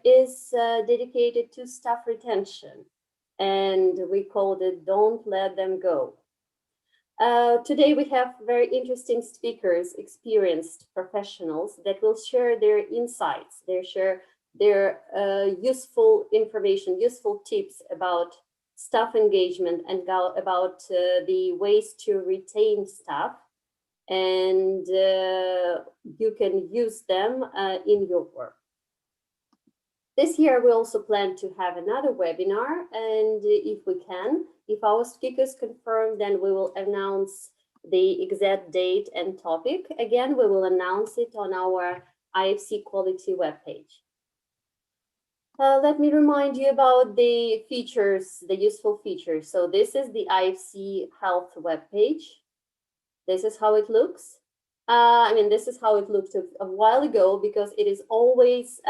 is dedicated to staff retention, and we called it Don't Let Them Go. Today we have very interesting speakers, experienced professionals that will share their insights, share their useful information, useful tips about staff engagement and about the ways to retain staff, and you can use them in your work. This year we also plan to have another webinar, and if we can, if our speakers confirm, then we will announce the exact date and topic. Again, we will announce it on our IFC Quality webpage. Let me remind you about the features, the useful features. So this is the IFC Health webpage. This is how it looks. This is how it looked a while ago, because it is always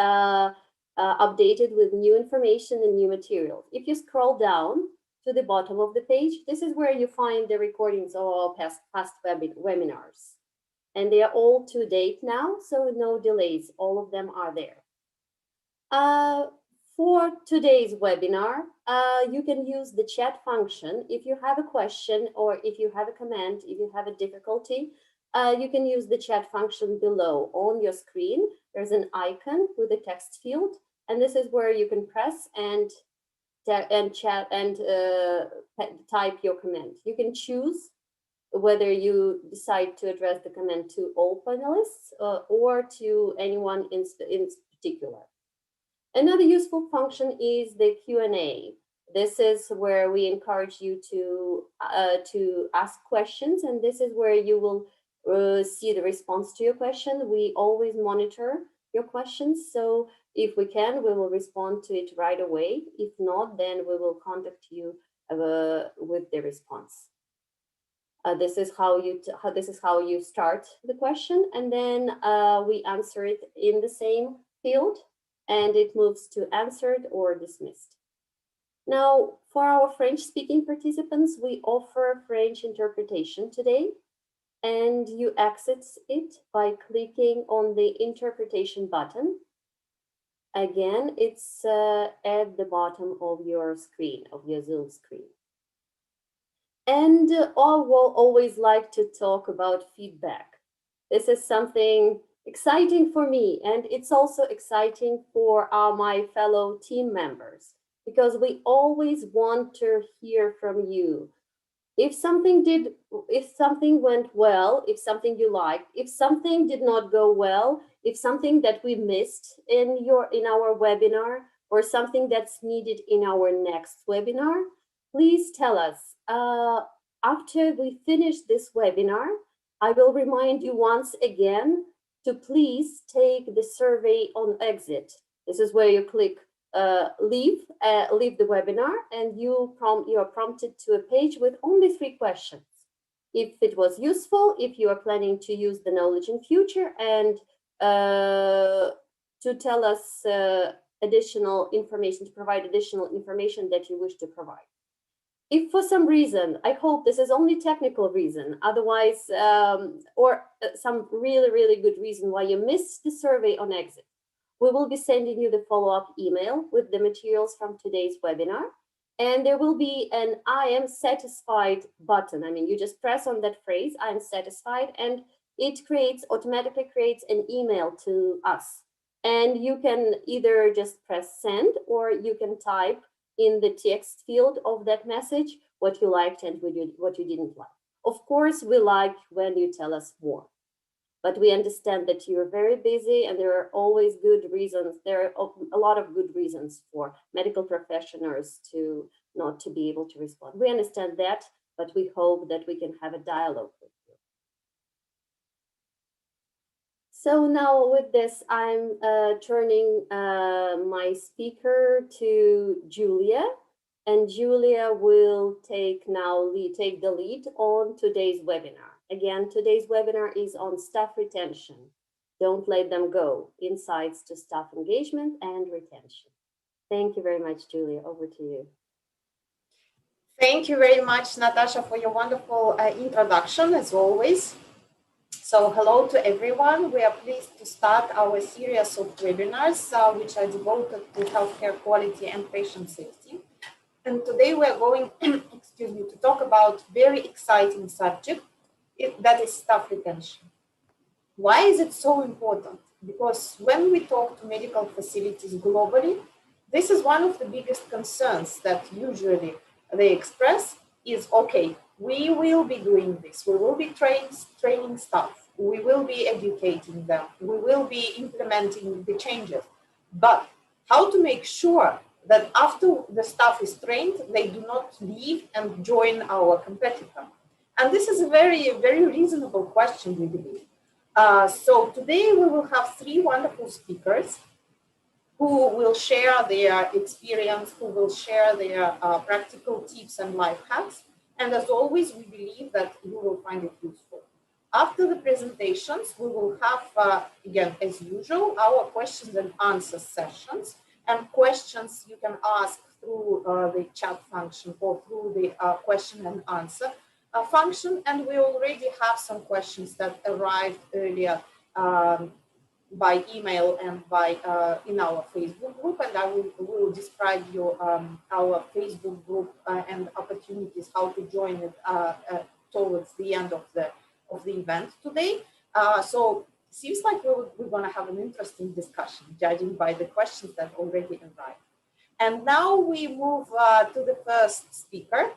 updated with new information and new materials. If you scroll down to the bottom of the page, this is where you find the recordings of our past webinars. And they are all to date now, so no delays. All of them are there. For today's webinar, you can use the chat function. If you have a question or if you have a comment, if you have a difficulty, you can use the chat function below on your screen. There's an icon with a text field, and this is where you can press and chat and type your comment. You can choose whether you decide to address the comment to all panelists or to anyone in particular. Another useful function is the Q&A. This is where we encourage you to ask questions, and this is where you will see the response to your question. We always monitor your questions, so if we can, we will respond to it right away. If not, then we will contact you with the response. This is how you start the question, and then we answer it in the same field, and it moves to answered or dismissed. Now, for our French-speaking participants, we offer French interpretation today, and you exit it by clicking on the interpretation button. Again, it's at the bottom of your screen, of your Zoom screen. And I will always like to talk about feedback. This is something exciting for me, and it's also exciting for my fellow team members, because we always want to hear from you. If something went well, if something you liked, if something did not go well, if something that we missed in our webinar, or something that's needed in our next webinar, please tell us. After we finish this webinar, I will remind you once again to please take the survey on exit. This is where you click leave the webinar, and you are prompted to a page with only 3 questions. If it was useful, if you are planning to use the knowledge in future, and to tell us additional information, to provide additional information that you wish to provide. If for some reason, I hope this is only technical reason, otherwise, or some really, really good reason why you missed the survey on exit, we will be sending you the follow-up email with the materials from today's webinar. And there will be an I am satisfied button. You just press on that phrase, I am satisfied, and it automatically creates an email to us. And you can either just press send, or you can type in the text field of that message what you liked and what you didn't like. Of course, we like when you tell us more, but we understand that you're very busy, and there are always good reasons. There are a lot of good reasons for medical professionals to not to be able to respond. We understand that, but we hope that we can have a dialogue with you. So now with this, I'm turning my speaker to Julia, and Julia will take the lead on today's webinar. Again, today's webinar is on staff retention. Don't let them go, insights to staff engagement and retention. Thank you very much, Julia. Over to you. Thank you very much, Natasha, for your wonderful introduction, as always. So hello to everyone. We are pleased to start our series of webinars, which are devoted to healthcare quality and patient safety. And today we are going, excuse me, to talk about very exciting subject, that is staff retention. Why is it so important? Because when we talk to medical facilities globally, this is one of the biggest concerns that usually they express is, okay, we will be doing this. We will be training staff. We will be educating them. We will be implementing the changes. But how to make sure that after the staff is trained, they do not leave and join our competitor? And this is a very, very reasonable question, we believe. So today we will have three wonderful speakers who will share their experience, who will share their practical tips and life hacks. And as always, we believe that you will find it useful. After the presentations, we will have, again, as usual, our questions and answer sessions. And questions you can ask through the chat function or through the question and answer function. And we already have some questions that arrived earlier by email and by in our Facebook group, and I will describe you our Facebook group and opportunities how to join it towards the end of the event today. So seems like we're going to have an interesting discussion, judging by the questions that already arrived. And now we move to the first speaker.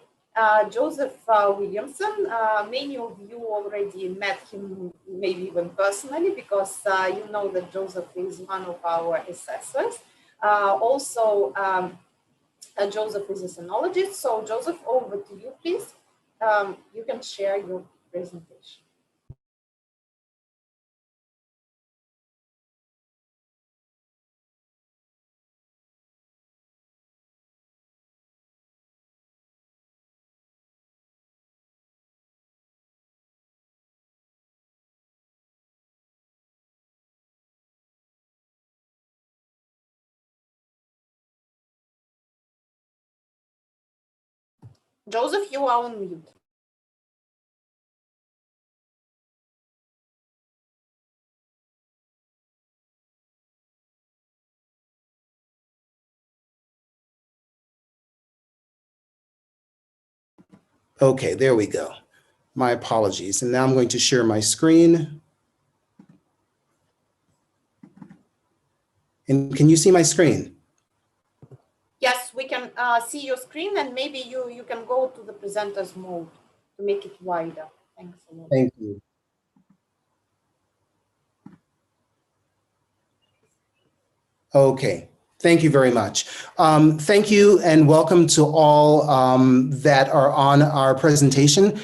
Joseph Williamson. Many of you already met him, maybe even personally, because you know that Joseph is one of our assessors. Also, Joseph is a sinologist. So Joseph, over to you, please. You can share your presentation. Joseph, you are on mute. Okay, there we go. My apologies. And now I'm going to share my screen. And can you see my screen? Yes, we can see your screen, and maybe you can go to the presenter's mode to make it wider. Thanks a lot. Thank you. Okay. Thank you very much. Thank you and welcome to all that are on our presentation.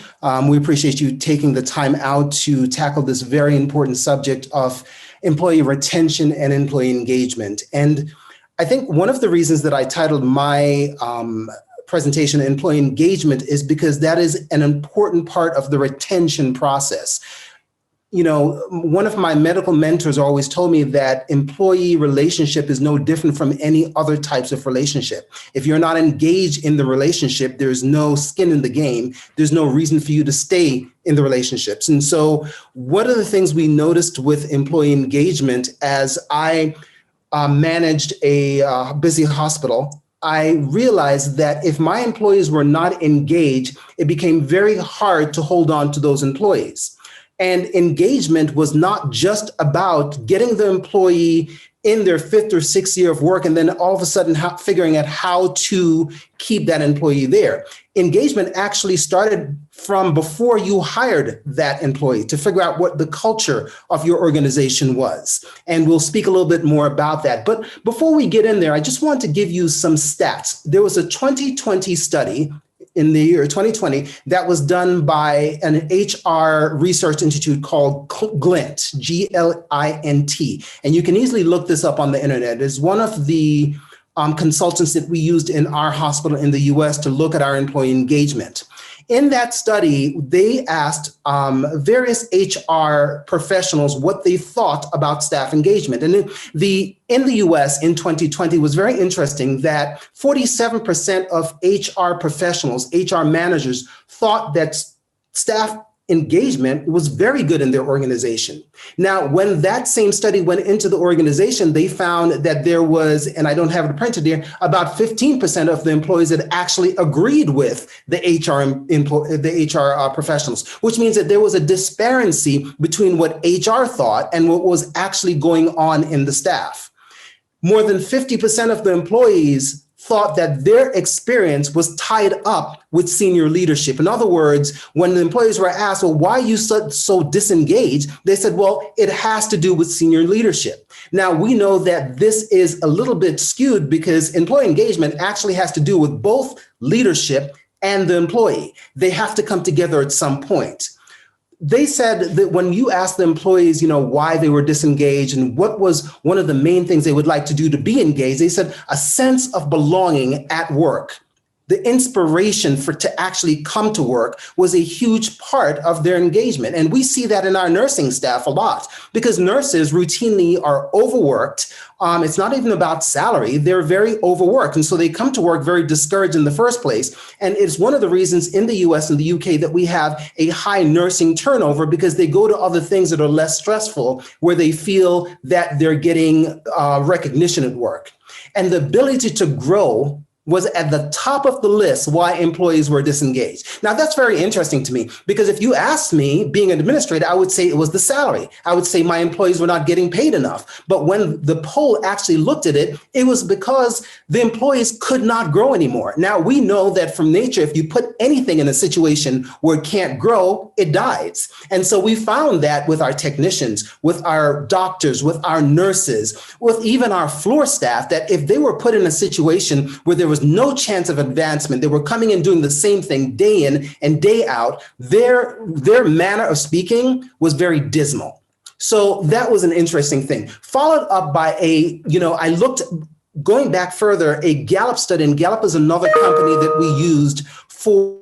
We appreciate you taking the time out to tackle this very important subject of employee retention and employee engagement. And I think one of the reasons that I titled my presentation Employee Engagement is because that is an important part of the retention process. You know, one of my medical mentors always told me that employee relationship is no different from any other types of relationship. If you're not engaged in the relationship, there's no skin in the game. There's no reason for you to stay in the relationships. And so one of the things we noticed with employee engagement as I managed a busy hospital, I realized that if my employees were not engaged, it became very hard to hold on to those employees. And engagement was not just about getting the employee in their 5th or 6th year of work and then all of a sudden figuring out how to keep that employee there. Engagement actually started from before you hired that employee to figure out what the culture of your organization was. And we'll speak a little bit more about that. But before we get in there, I just want to give you some stats. There was a 2020 study in the year 2020 that was done by an HR research institute called Glint, G-L-I-N-T. And you can easily look this up on the internet. It's one of the consultants that we used in our hospital in the US to look at our employee engagement. In that study, they asked various HR professionals what they thought about staff engagement. And in the US in 2020 was very interesting that 47% of HR professionals, HR managers, thought that staff engagement was very good in their organization. Now, when that same study went into the organization, they found that there was, and I don't have it printed here, about 15% of the employees that actually agreed with the HR professionals, which means that there was a disparity between what HR thought and what was actually going on in the staff. More than 50% of the employees thought that their experience was tied up with senior leadership. In other words, when the employees were asked, well, why are you so disengaged? They said, well, it has to do with senior leadership. Now, we know that this is a little bit skewed because employee engagement actually has to do with both leadership and the employee. They have to come together at some point. They said that when you asked the employees, why they were disengaged and what was one of the main things they would like to do to be engaged, they said a sense of belonging at work. The inspiration to actually come to work was a huge part of their engagement. And we see that in our nursing staff a lot because nurses routinely are overworked. It's not even about salary. They're very overworked. And so they come to work very discouraged in the first place. And it's one of the reasons in the US and the UK that we have a high nursing turnover because they go to other things that are less stressful where they feel that they're getting recognition at work. And the ability to grow was at the top of the list why employees were disengaged. Now, that's very interesting to me because if you asked me, being an administrator, I would say it was the salary. I would say my employees were not getting paid enough. But when the poll actually looked at it, it was because the employees could not grow anymore. Now, we know that from nature, if you put anything in a situation where it can't grow, it dies. And so we found that with our technicians, with our doctors, with our nurses, with even our floor staff, that if they were put in a situation where there was no chance of advancement, they were coming and doing the same thing day in and day out, their manner of speaking was very dismal. So that was an interesting thing. Followed up by I looked, going back further, a Gallup study, and Gallup is another company that we used for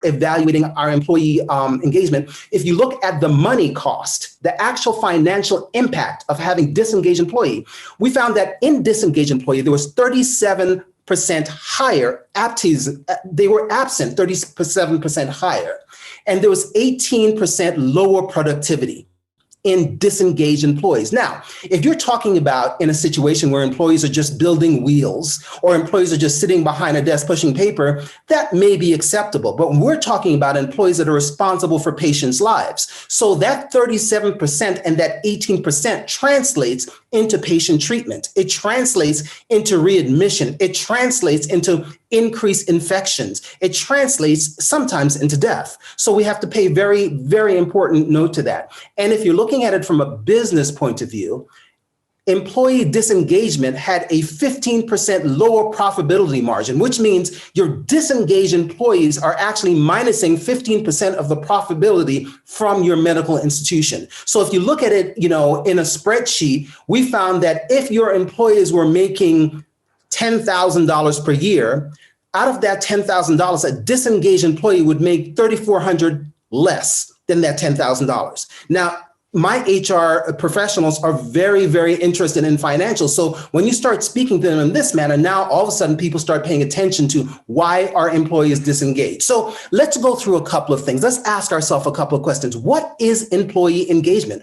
evaluating our employee engagement. If you look at the money cost, the actual financial impact of having disengaged employee, we found that in disengaged employee, there was 37% higher they were absent 37% higher. And there was 18% lower productivity in disengaged employees. Now, if you're talking about in a situation where employees are just building wheels or employees are just sitting behind a desk pushing paper, that may be acceptable. But we're talking about employees that are responsible for patients' lives. So that 37% and that 18% translates into patient treatment. It translates into readmission. It translates into increased infections. It translates sometimes into death. So we have to pay very, very important note to that. And if you're looking at it from a business point of view, employee disengagement had a 15% lower profitability margin, which means your disengaged employees are actually minusing 15% of the profitability from your medical institution. So if you look at it, in a spreadsheet, we found that if your employees were making $10,000 per year, out of that $10,000, a disengaged employee would make $3,400 less than that $10,000. Now, my HR professionals are very, very interested in financials. So when you start speaking to them in this manner, now all of a sudden people start paying attention to why are employees disengaged. So let's go through a couple of things. Let's ask ourselves a couple of questions. What is employee engagement?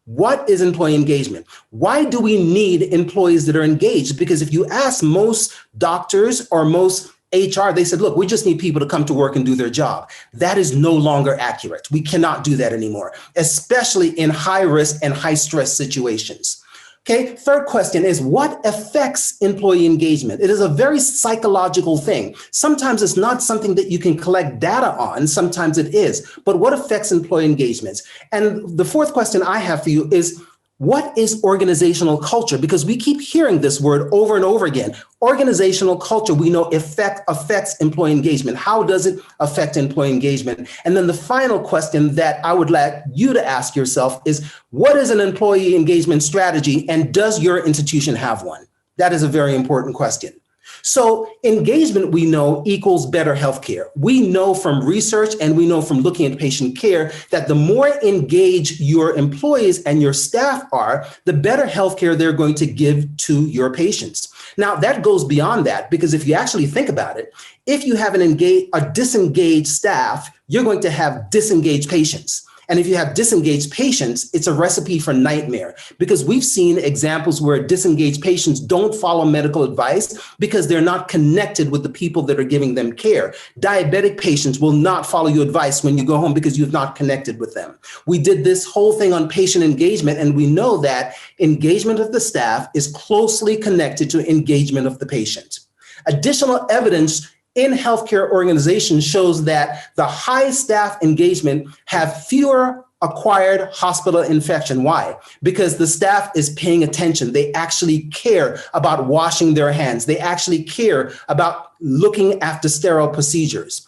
What is employee engagement? Why do we need employees that are engaged? Because if you ask most doctors or most HR, they said, look, we just need people to come to work and do their job. That is no longer accurate. We cannot do that anymore, especially in high risk and high stress situations. Okay, third question is what affects employee engagement? It is a very psychological thing. Sometimes it's not something that you can collect data on. Sometimes it is. But what affects employee engagements? And the fourth question I have for you is, what is organizational culture? Because we keep hearing this word over and over again. Organizational culture, we know affects employee engagement. How does it affect employee engagement? And then the final question that I would like you to ask yourself is, what is an employee engagement strategy and does your institution have one? That is a very important question. So engagement, we know, equals better healthcare. We know from research and we know from looking at patient care that the more engaged your employees and your staff are, the better healthcare they're going to give to your patients. Now, that goes beyond that, because if you actually think about it, if you have a disengaged staff, you're going to have disengaged patients. And if you have disengaged patients, it's a recipe for nightmare, because we've seen examples where disengaged patients don't follow medical advice because they're not connected with the people that are giving them care. Diabetic patients will not follow your advice when you go home because you've not connected with them. We did this whole thing on patient engagement, and we know that engagement of the staff is closely connected to engagement of the patient. Additional evidence in healthcare organizations shows that the high staff engagement have fewer acquired hospital infection. Why? Because the staff is paying attention. They actually care about washing their hands. They actually care about looking after sterile procedures.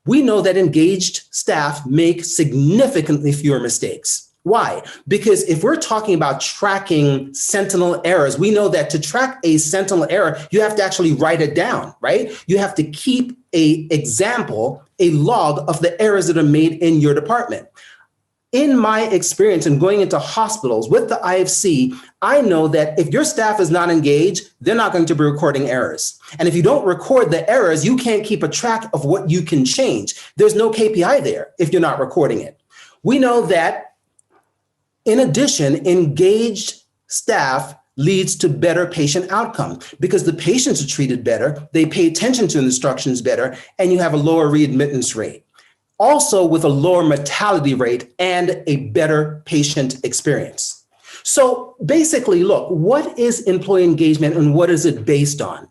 We know that engaged staff make significantly fewer mistakes. Why? Because if we're talking about tracking sentinel errors, we know that to track a sentinel error, you have to actually write it down, right? You have to keep a log of the errors that are made in your department. In my experience in going into hospitals with the IFC, I know that if your staff is not engaged, they're not going to be recording errors. And if you don't record the errors, you can't keep a track of what you can change. There's no KPI there if you're not recording it. We know that in addition, engaged staff leads to better patient outcome because the patients are treated better, they pay attention to instructions better, and you have a lower readmittance rate. Also with a lower mortality rate and a better patient experience. So basically, look, what is employee engagement and what is it based on?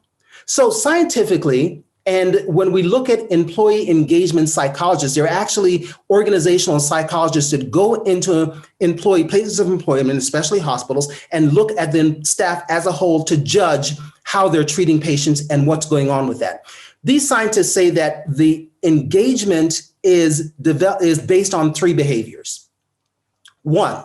So scientifically, and when we look at employee engagement psychologists, they're actually organizational psychologists that go into places of employment, especially hospitals, and look at the staff as a whole to judge how they're treating patients and what's going on with that. These scientists say that the engagement is based on three behaviors. One,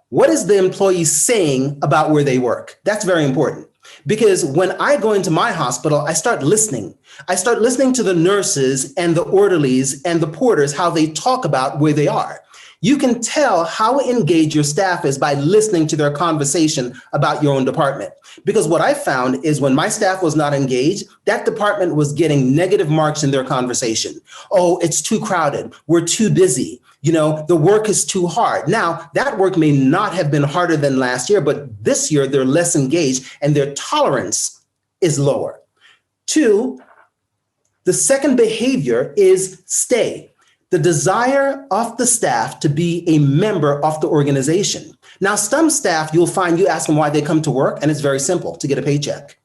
what is the employee saying about where they work? That's very important. Because when I go into my hospital, I start listening. I start listening to the nurses and the orderlies and the porters, how they talk about where they are. You can tell how engaged your staff is by listening to their conversation about your own department. Because what I found is when my staff was not engaged, that department was getting negative marks in their conversation. Oh, it's too crowded. We're too busy. You know, the work is too hard. Now, that work may not have been harder than last year, but this year they're less engaged and their tolerance is lower. Two, the second behavior is stay. The desire of the staff to be a member of the organization. Now, some staff, you'll find you ask them why they come to work, and it's very simple, to get a paycheck.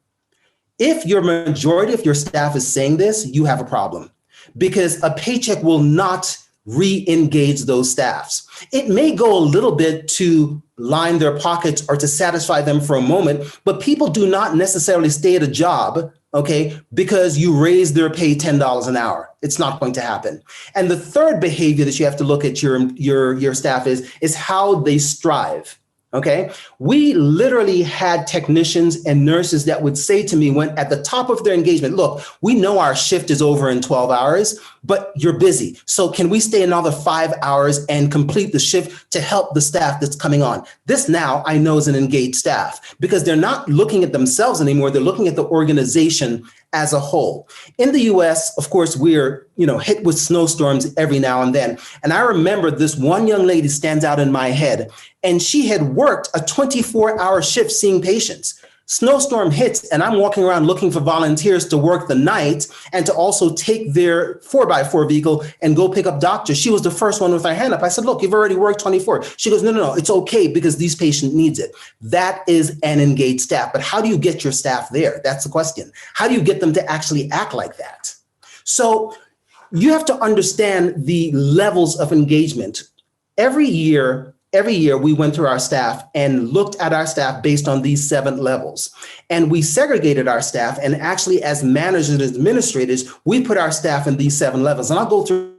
If your majority of your staff is saying this, you have a problem because a paycheck will not re-engage those staffs. It may go a little bit to line their pockets or to satisfy them for a moment, but people do not necessarily stay at a job, okay, because you raise their pay $10 an hour. It's not going to happen. And the third behavior that you have to look at your staff is how they strive. Okay, we literally had technicians and nurses that would say to me when at the top of their engagement, look, we know our shift is over in 12 hours, but you're busy. So can we stay another 5 hours and complete the shift to help the staff that's coming on? This now I know is an engaged staff because they're not looking at themselves anymore. They're looking at the organization as a whole. In the US, of course, we're hit with snowstorms every now and then. And I remember this one young lady stands out in my head, and she had worked a 24-hour shift seeing patients. Snowstorm hits, and I'm walking around looking for volunteers to work the night and to also take their 4x4 vehicle and go pick up doctors. She was the first one with her hand up. I said, look, you've already worked 24. She goes, no, it's okay because this patient needs it. That is an engaged staff. But how do you get your staff there? That's the question. How do you get them to actually act like that? So you have to understand the levels of engagement. Every year, we went through our staff and looked at our staff based on these 7 levels. And we segregated our staff. And actually, as managers and administrators, we put our staff in these 7 levels. And I'll go through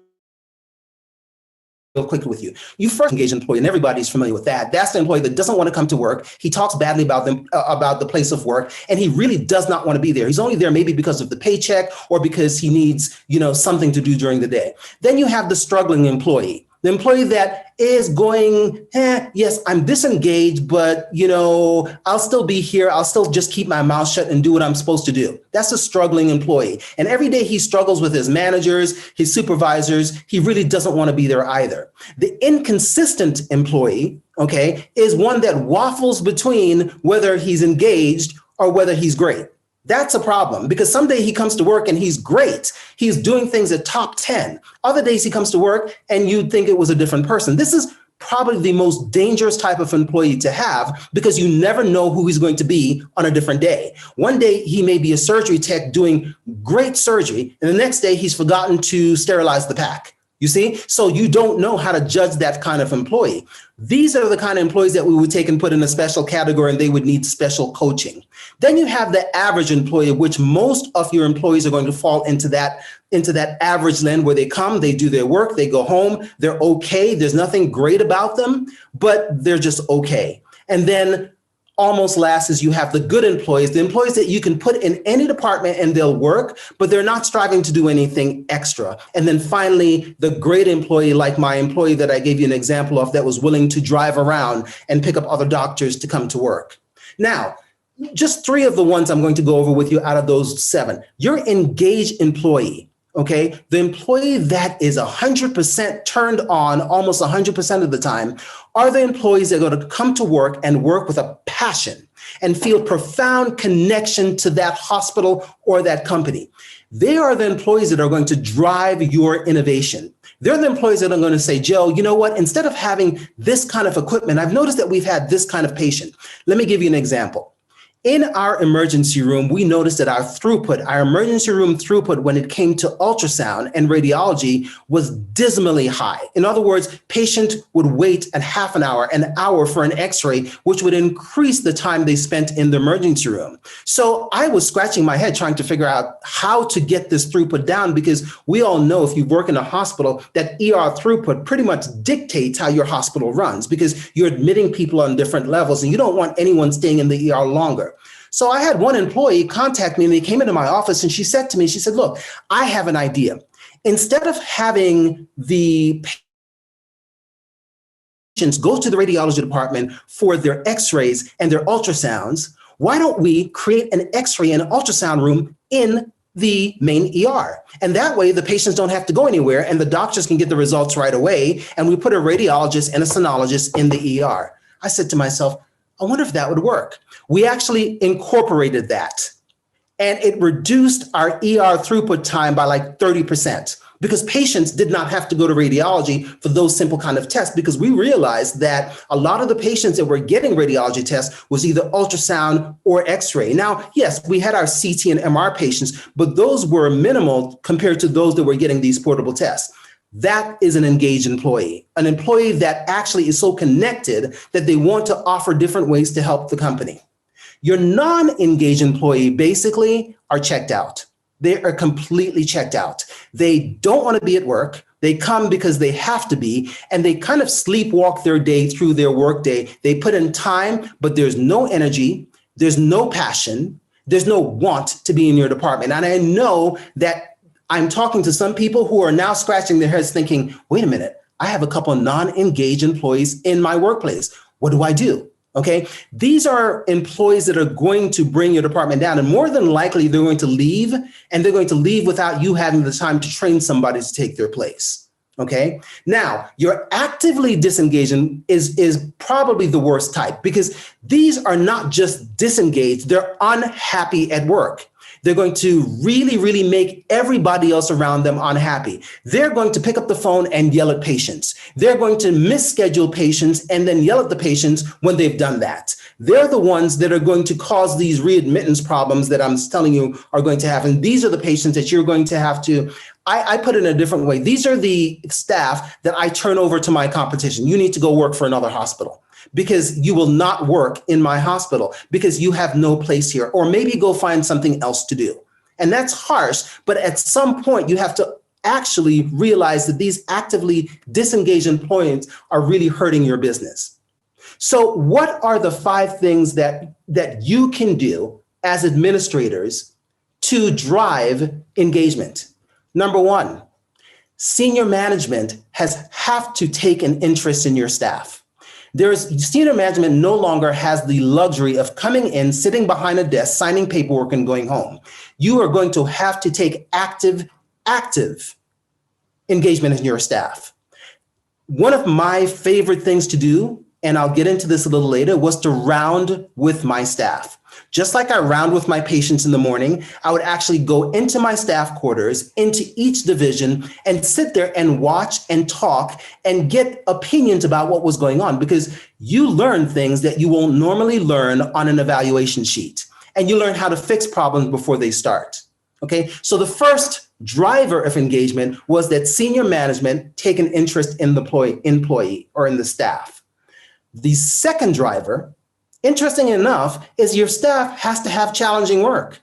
real quickly with you. You first engage an employee, and everybody's familiar with that. That's the employee that doesn't want to come to work. He talks badly about them, about the place of work, and he really does not want to be there. He's only there maybe because of the paycheck or because he needs, something to do during the day. Then you have the struggling employee. The employee that is going, yes, I'm disengaged, but I'll still be here. I'll still just keep my mouth shut and do what I'm supposed to do. That's a struggling employee. And every day he struggles with his managers, his supervisors. He really doesn't want to be there either. The inconsistent employee, okay, is one that waffles between whether he's engaged or whether he's great. That's a problem because someday he comes to work and he's great. He's doing things at top 10. Other days he comes to work and you'd think it was a different person. This is probably the most dangerous type of employee to have because you never know who he's going to be on a different day. One day he may be a surgery tech doing great surgery, and the next day he's forgotten to sterilize the pack. You see? So you don't know how to judge that kind of employee. These are the kind of employees that we would take and put in a special category and they would need special coaching. Then you have the average employee, which most of your employees are going to fall into that average land where they come, they do their work, they go home, they're okay. There's nothing great about them, but they're just okay. And then almost last is you have the good employees, the employees that you can put in any department and they'll work, but they're not striving to do anything extra. And then finally, the great employee, like my employee that I gave you an example of that was willing to drive around and pick up other doctors to come to work. Now, just 3 of the ones I'm going to go over with you out of those 7. Your engaged employee, okay? The employee that is 100% turned on almost 100% of the time are the employees that are going to come to work and work with a passion and feel profound connection to that hospital or that company. They are the employees that are going to drive your innovation. They're the employees that are going to say, Joe, you know what? Instead of having this kind of equipment, I've noticed that we've had this kind of patient. Let me give you an example. In our emergency room, we noticed that our emergency room throughput when it came to ultrasound and radiology was dismally high. In other words, patient would wait a half an hour for an x-ray, which would increase the time they spent in the emergency room. So I was scratching my head trying to figure out how to get this throughput down because we all know if you work in a hospital that ER throughput pretty much dictates how your hospital runs because you're admitting people on different levels and you don't want anyone staying in the ER longer. So I had one employee contact me and they came into my office and she said, look, I have an idea. Instead of having the patients go to the radiology department for their x-rays and their ultrasounds, why don't we create an x-ray and ultrasound room in the main ER? And that way the patients don't have to go anywhere and the doctors can get the results right away. And we put a radiologist and a sonologist in the ER. I said to myself, I wonder if that would work. We actually incorporated that and it reduced our ER throughput time by like 30% because patients did not have to go to radiology for those simple kind of tests because we realized that a lot of the patients that were getting radiology tests was either ultrasound or x-ray. Now, yes, we had our CT and MR patients, but those were minimal compared to those that were getting these portable tests. That is an engaged employee, an employee that actually is so connected that they want to offer different ways to help the company. Your non-engaged employee basically are checked out. They are completely checked out. They don't want to be at work. They come because they have to be, and they kind of sleepwalk their day through their work day. They put in time, but there's no energy. There's no passion. There's no want to be in your department. And I know that I'm talking to some people who are now scratching their heads thinking, wait a minute, I have a couple of non-engaged employees in my workplace. What do I do? Okay, these are employees that are going to bring your department down, and more than likely they're going to leave, and they're going to leave without you having the time to train somebody to take their place. Okay, now your actively disengaging is probably the worst type because these are not just disengaged, they're unhappy at work. They're going to really, really make everybody else around them unhappy. They're going to pick up the phone and yell at patients. They're going to misschedule patients and then yell at the patients when they've done that. They're the ones that are going to cause these readmittance problems that I'm telling you are going to happen. These are the patients that you're going to have to, I put it in a different way. These are the staff that I turn over to my competition. You need to go work for another hospital, because you will not work in my hospital because you have no place here, or maybe go find something else to do. And that's harsh, but at some point you have to actually realize that these actively disengaged employees are really hurting your business. So what are the 5 things that you can do as administrators to drive engagement? Number 1, senior management have to take an interest in your staff. Senior management no longer has the luxury of coming in, sitting behind a desk, signing paperwork and going home. You are going to have to take active engagement in your staff. One of my favorite things to do, and I'll get into this a little later, was to round with my staff. Just like I round with my patients in the morning, I would actually go into my staff quarters, into each division, and sit there and watch and talk and get opinions about what was going on, because you learn things that you won't normally learn on an evaluation sheet, and you learn how to fix problems before they start. Okay, so the first driver of engagement was that senior management take an interest in the employee or in the staff. The second driver, interesting enough, is your staff has to have challenging work.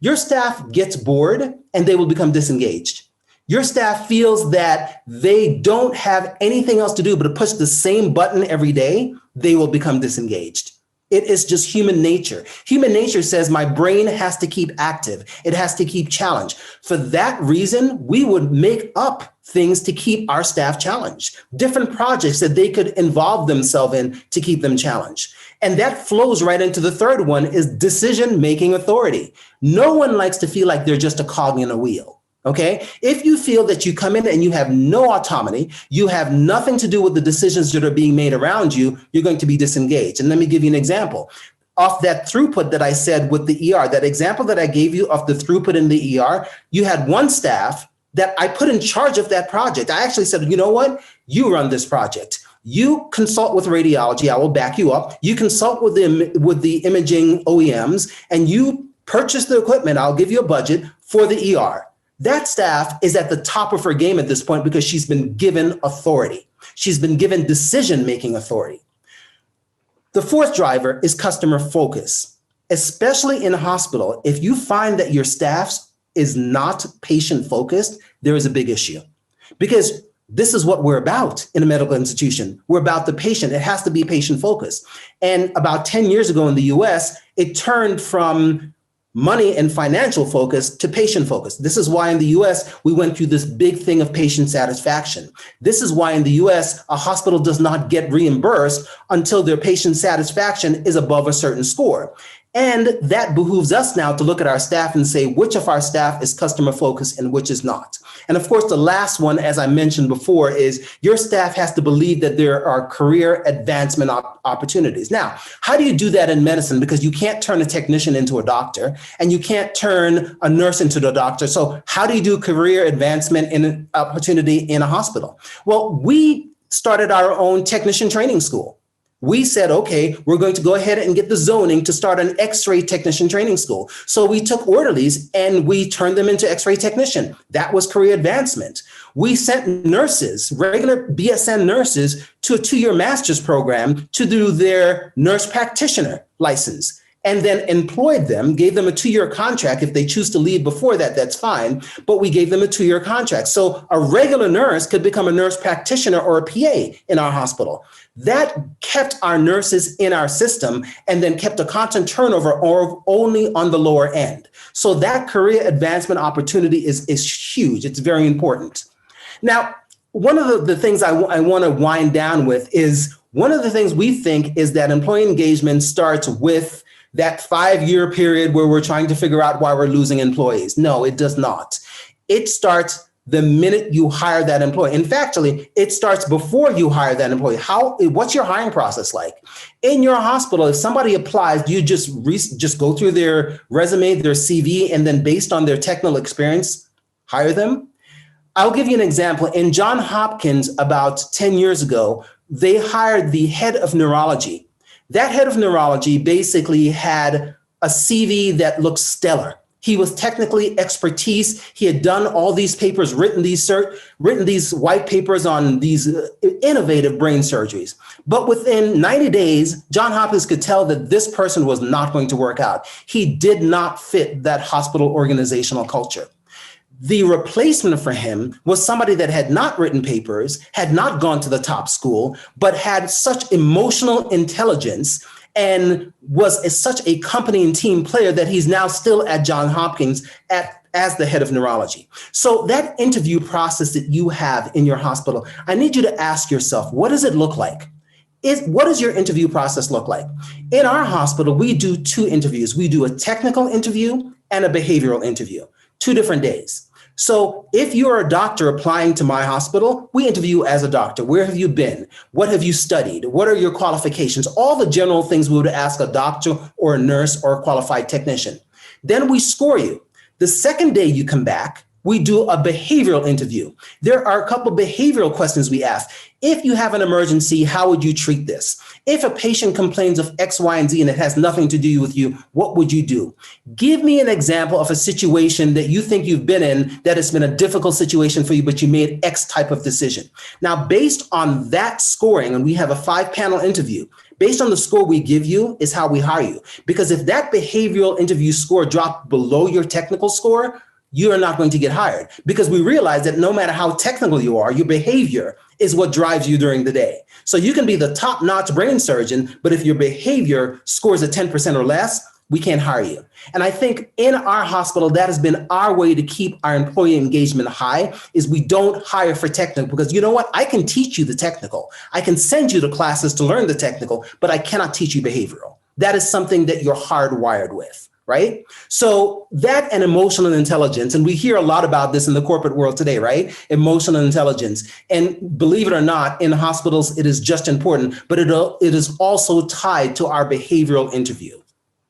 Your staff gets bored and they will become disengaged. Your staff feels that they don't have anything else to do but to push the same button every day, they will become disengaged. It is just human nature. Human nature says my brain has to keep active. It has to keep challenged. For that reason, we would make up things to keep our staff challenged, different projects that they could involve themselves in to keep them challenged. And that flows right into the third one, is decision-making authority. No one likes to feel like they're just a cog in a wheel. Okay, if you feel that you come in and you have no autonomy, you have nothing to do with the decisions that are being made around you, you're going to be disengaged. And let me give you an example. Off that throughput that I said with the ER, that example that I gave you of the throughput in the ER, you had one staff that I put in charge of that project. I actually said, you know what? You run this project. You consult with radiology. I will back you up. You consult with the imaging OEMs, and you purchase the equipment. I'll give you a budget for the ER. That staff is at the top of her game at this point because she's been given authority. She's been given decision-making authority. The fourth driver is customer focus. Especially in a hospital, if you find that your staff is not patient-focused, there is a big issue. Because this is what we're about in a medical institution. We're about the patient. It has to be patient-focused. And about 10 years ago in the US, it turned from money and financial focus to patient focus. This is why in the US, we went through this big thing of patient satisfaction. This is why in the US, a hospital does not get reimbursed until their patient satisfaction is above a certain score. And that behooves us now to look at our staff and say which of our staff is customer focused and which is not. And of course, the last one, as I mentioned before, is your staff has to believe that there are career advancement opportunities. Now, how do you do that in medicine? Because you can't turn a technician into a doctor and you can't turn a nurse into a doctor. So how do you do career advancement in an opportunity in a hospital? Well, we started our own technician training school. We said, okay, we're going to go ahead and get the zoning to start an X-ray technician training school. So we took orderlies and we turned them into X-ray technician. That was career advancement. We sent nurses, regular BSN nurses, to a 2-year master's program to do their nurse practitioner license, and then employed them, gave them a 2-year contract. If they choose to leave before that, that's fine. But we gave them a 2-year contract. So a regular nurse could become a nurse practitioner or a PA in our hospital. That kept our nurses in our system and then kept a constant turnover or only on the lower end. So that career advancement opportunity is huge. It's very important. Now, one of the things I want to wind down with is one of the things we think is that employee engagement starts with that 5-year period where we're trying to figure out why we're losing employees. No, it does not. It starts the minute you hire that employee. In fact, it starts before you hire that employee. What's your hiring process like? In your hospital, if somebody applies, do you just go through their resume, their CV, and then based on their technical experience, hire them? I'll give you an example. In Johns Hopkins, about 10 years ago, they hired the head of neurology. That head of neurology basically had a CV that looked stellar. He was technically expertise. He had done all these papers, written these white papers on these innovative brain surgeries. But within 90 days, Johns Hopkins could tell that this person was not going to work out. He did not fit that hospital organizational culture. The replacement for him was somebody that had not written papers, had not gone to the top school, but had such emotional intelligence and was such a company and team player that he's now still at Johns Hopkins at as the head of neurology. So that interview process that you have in your hospital, I need you to ask yourself, what does it look like? What does your interview process look like? In our hospital, we do 2 interviews. We do a technical interview and a behavioral interview, 2 different days. So if you're a doctor applying to my hospital, we interview you as a doctor. Where have you been? What have you studied? What are your qualifications? All the general things we would ask a doctor or a nurse or a qualified technician. Then we score you. The second day you come back, we do a behavioral interview. There are a couple of behavioral questions we ask. If you have an emergency, how would you treat this? If a patient complains of X, Y, and Z and it has nothing to do with you, what would you do? Give me an example of a situation that you think you've been in that has been a difficult situation for you, but you made X type of decision. Now, based on that scoring, and we have a 5-panel interview, based on the score we give you is how we hire you. Because if that behavioral interview score dropped below your technical score, you are not going to get hired, because we realize that no matter how technical you are, your behavior is what drives you during the day. So you can be the top-notch brain surgeon, but if your behavior scores a 10% or less, we can't hire you. And I think in our hospital, that has been our way to keep our employee engagement high, is we don't hire for technical, because you know what? I can teach you the technical. I can send you to classes to learn the technical, but I cannot teach you behavioral. That is something that you're hardwired with. Right? So that and emotional intelligence, and we hear a lot about this in the corporate world today, right? Emotional intelligence. And believe it or not, in hospitals, it is just important, but it is also tied to our behavioral interview.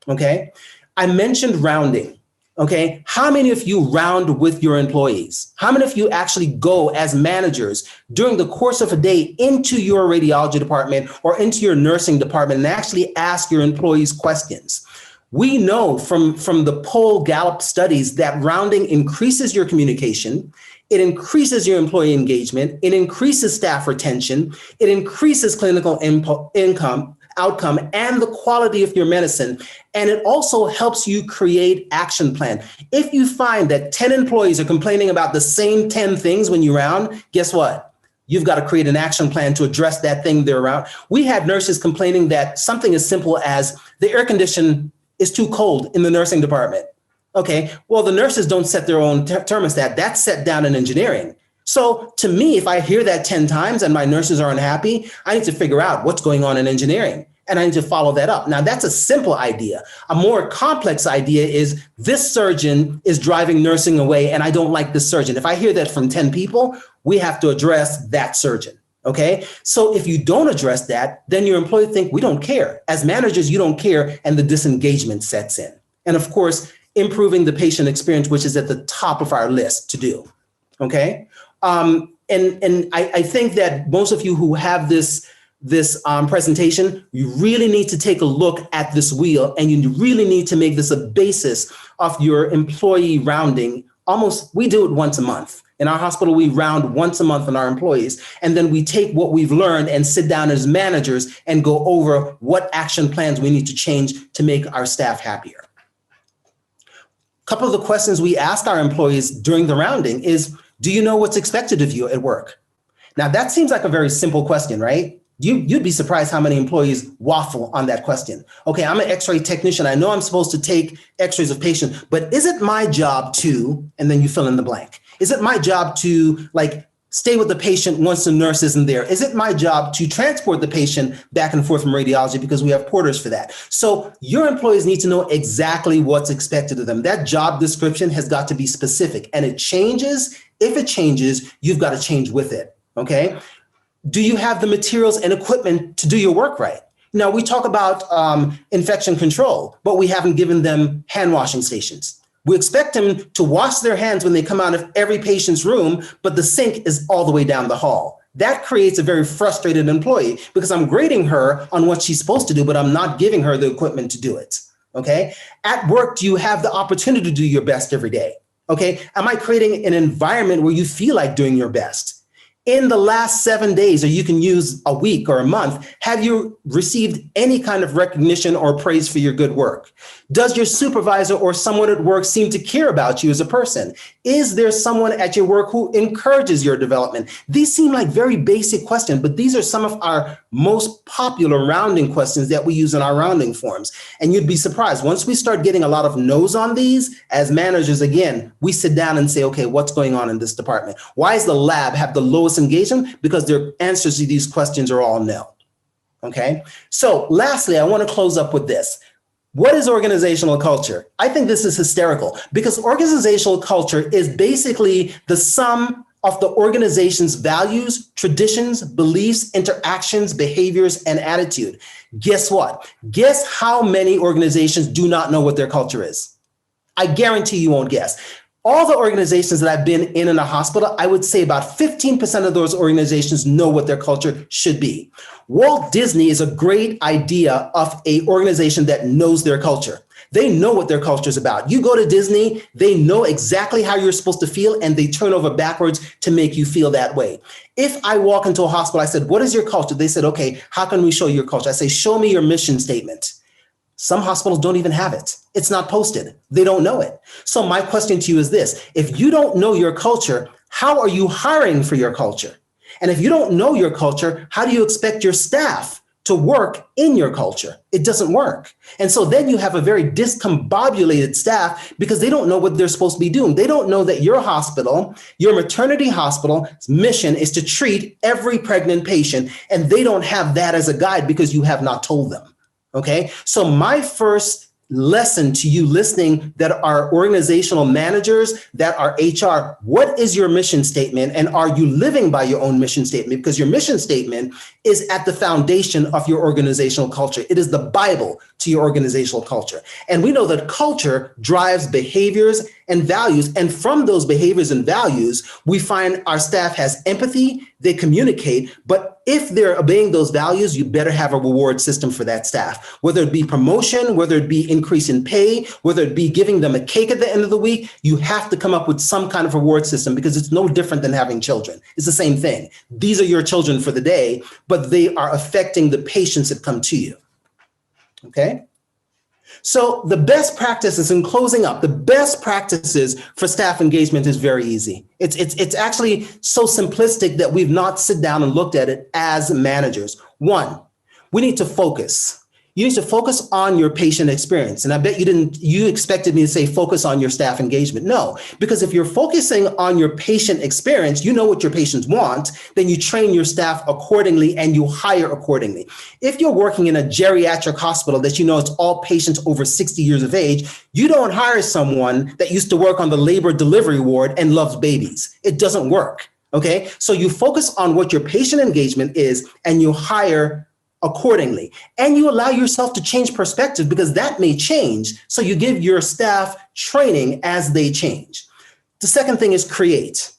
Okay? I mentioned rounding. Okay? How many of you round with your employees? How many of you actually go as managers during the course of a day into your radiology department or into your nursing department and actually ask your employees questions? We know from the poll Gallup studies that rounding increases your communication, it increases your employee engagement, it increases staff retention, it increases clinical outcome and the quality of your medicine, and it also helps you create action plan. If you find that 10 employees are complaining about the same 10 things when you round, guess what? You've got to create an action plan to address that thing they're around. We had nurses complaining that something as simple as the air condition is too cold in the nursing department. Okay, well, the nurses don't set their own thermostat. That's set down in engineering. So to me, if I hear that 10 times and my nurses are unhappy, I need to figure out what's going on in engineering. And I need to follow that up. Now, that's a simple idea. A more complex idea is this surgeon is driving nursing away and I don't like this surgeon. If I hear that from 10 people, we have to address that surgeon. Okay, so if you don't address that, then your employees think we don't care. As managers, you don't care, and the disengagement sets in. And of course, improving the patient experience, which is at the top of our list to do. Okay, and I think that most of you who have this presentation, you really need to take a look at this wheel, and you really need to make this a basis of your employee rounding. We do it once a month. In our hospital, we round once a month on our employees, and then we take what we've learned and sit down as managers and go over what action plans we need to change to make our staff happier. A couple of the questions we ask our employees during the rounding is, do you know what's expected of you at work? Now, that seems like a very simple question, right? You'd be surprised how many employees waffle on that question. Okay, I'm an X-ray technician. I know I'm supposed to take X-rays of patients, but is it my job to, and then you fill in the blank. Is it my job to stay with the patient once the nurse isn't there? Is it my job to transport the patient back and forth from radiology because we have porters for that? So your employees need to know exactly what's expected of them. That job description has got to be specific, and it changes. If it changes, you've got to change with it, okay? Do you have the materials and equipment to do your work right? Now, we talk about infection control, but we haven't given them hand washing stations. We expect them to wash their hands when they come out of every patient's room, but the sink is all the way down the hall. That creates a very frustrated employee because I'm grading her on what she's supposed to do, but I'm not giving her the equipment to do it, okay? At work, do you have the opportunity to do your best every day, okay? Am I creating an environment where you feel like doing your best? In the last 7 days, or you can use a week or a month, have you received any kind of recognition or praise for your good work? Does your supervisor or someone at work seem to care about you as a person? Is there someone at your work who encourages your development? These seem like very basic questions, but these are some of our most popular rounding questions that we use in our rounding forms. And you'd be surprised, once we start getting a lot of no's on these, as managers, again, we sit down and say, okay, what's going on in this department? Why does the lab have the lowest engagement? Because their answers to these questions are all no. Okay. So lastly, I want to close up with this. What is organizational culture? I think this is hysterical because organizational culture is basically the sum of the organization's values, traditions, beliefs, interactions, behaviors, and attitude. Guess what? Guess how many organizations do not know what their culture is? I guarantee you won't guess. All the organizations that I've been in a hospital, I would say about 15% of those organizations know what their culture should be. Walt Disney is a great idea of an organization that knows their culture. They know what their culture is about. You go to Disney, they know exactly how you're supposed to feel, and they turn over backwards to make you feel that way. If I walk into a hospital, I said, what is your culture? They said, okay, how can we show your culture? I say, show me your mission statement. Some hospitals don't even have it. It's not posted. They don't know it. So my question to you is this: if you don't know your culture, how are you hiring for your culture? And if you don't know your culture, how do you expect your staff to work in your culture? It doesn't work. And so then you have a very discombobulated staff because they don't know what they're supposed to be doing. They don't know that your hospital, your maternity hospital's mission is to treat every pregnant patient, and they don't have that as a guide because you have not told them. Okay, so my first lesson to you listening that are organizational managers, that are HR, what is your mission statement? And are you living by your own mission statement? Because your mission statement is at the foundation of your organizational culture. It is the Bible to your organizational culture. And we know that culture drives behaviors and values. And from those behaviors and values, we find our staff has empathy, they communicate, but if they're obeying those values, you better have a reward system for that staff, whether it be promotion, whether it be increase in pay, whether it be giving them a cake at the end of the week. You have to come up with some kind of reward system because it's no different than having children. It's the same thing. These are your children for the day, but they are affecting the patients that come to you. Okay. So the best practices, in closing up, the best practices for staff engagement is very easy. It's actually so simplistic that we've not sit down and looked at it as managers. One, we need to focus. You need to focus on your patient experience. And I bet you expected me to say focus on your staff engagement. No, because if you're focusing on your patient experience, you know what your patients want, then you train your staff accordingly and you hire accordingly. If you're working in a geriatric hospital that you know it's all patients over 60 years of age, you don't hire someone that used to work on the labor delivery ward and loves babies. It doesn't work. Okay, so you focus on what your patient engagement is and you hire accordingly. And you allow yourself to change perspective because that may change. So you give your staff training as they change. The second thing is create.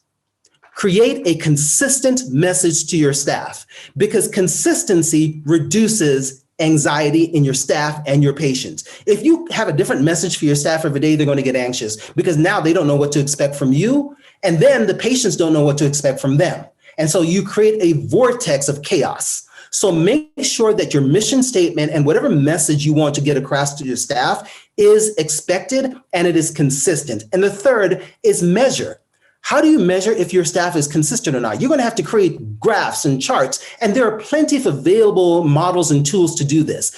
Create a consistent message to your staff because consistency reduces anxiety in your staff and your patients. If you have a different message for your staff every day, they're going to get anxious because now they don't know what to expect from you. And then the patients don't know what to expect from them. And so you create a vortex of chaos. So make sure that your mission statement and whatever message you want to get across to your staff is expected and it is consistent. And the third is measure. How do you measure if your staff is consistent or not? You're going to have to create graphs and charts, and there are plenty of available models and tools to do this.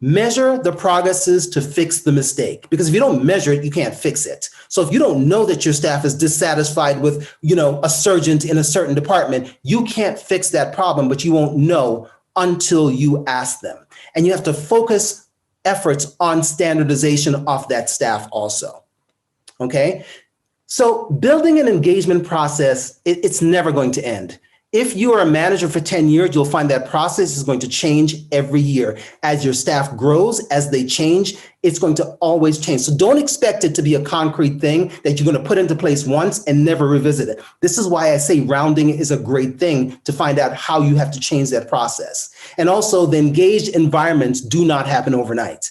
Measure the progresses to fix the mistake, because if you don't measure it, you can't fix it. So if you don't know that your staff is dissatisfied with, a surgeon in a certain department, you can't fix that problem, but you won't know until you ask them. And you have to focus efforts on standardization of that staff also. Okay. So building an engagement process, it's never going to end. If you are a manager for 10 years, you'll find that process is going to change every year. As your staff grows, as they change, it's going to always change. So don't expect it to be a concrete thing that you're going to put into place once and never revisit it. This is why I say rounding is a great thing to find out how you have to change that process. And also the engaged environments do not happen overnight.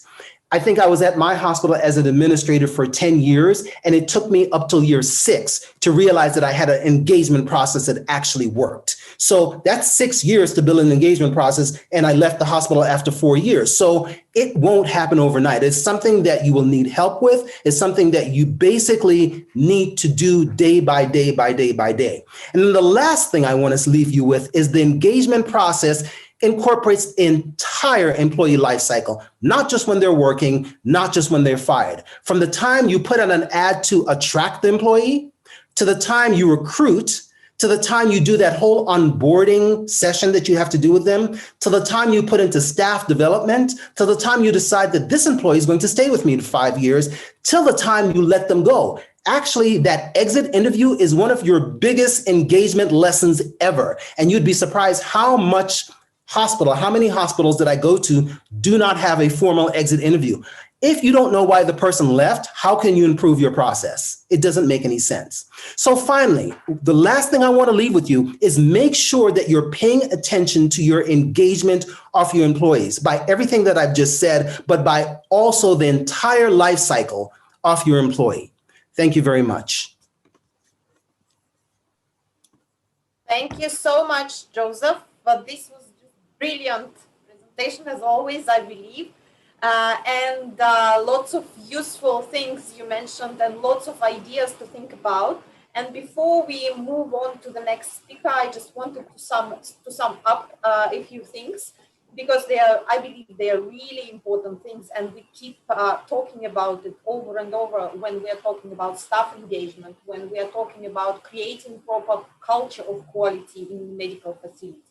I think I was at my hospital as an administrator for 10 years, and it took me up till year 6 to realize that I had an engagement process that actually worked. So that's 6 years to build an engagement process, and I left the hospital after 4 years. So it won't happen overnight. It's something that you will need help with. It's something that you basically need to do day by day by day by day. And then the last thing I want to leave you with is the engagement process incorporates the entire employee life cycle, not just when they're working, not just when they're fired. From the time you put out an ad to attract the employee, to the time you recruit, to the time you do that whole onboarding session that you have to do with them, to the time you put into staff development, to the time you decide that this employee is going to stay with me for 5 years, till the time you let them go. Actually, that exit interview is one of your biggest engagement lessons ever. And you'd be surprised how many hospitals that I go to do not have a formal exit interview. If you don't know why the person left, how can you improve your process? It doesn't make any sense. So finally, the last thing I want to leave with you is make sure that you're paying attention to your engagement of your employees by everything that I've just said, but by also the entire life cycle of your employee. Thank you very much. Thank you so much, Joseph. But this was brilliant presentation as always, I believe, and lots of useful things you mentioned and lots of ideas to think about. And before we move on to the next speaker, I just wanted to sum up a few things, because I believe they are really important things, and we keep talking about it over and over when we are talking about staff engagement, when we are talking about creating proper culture of quality in medical facilities.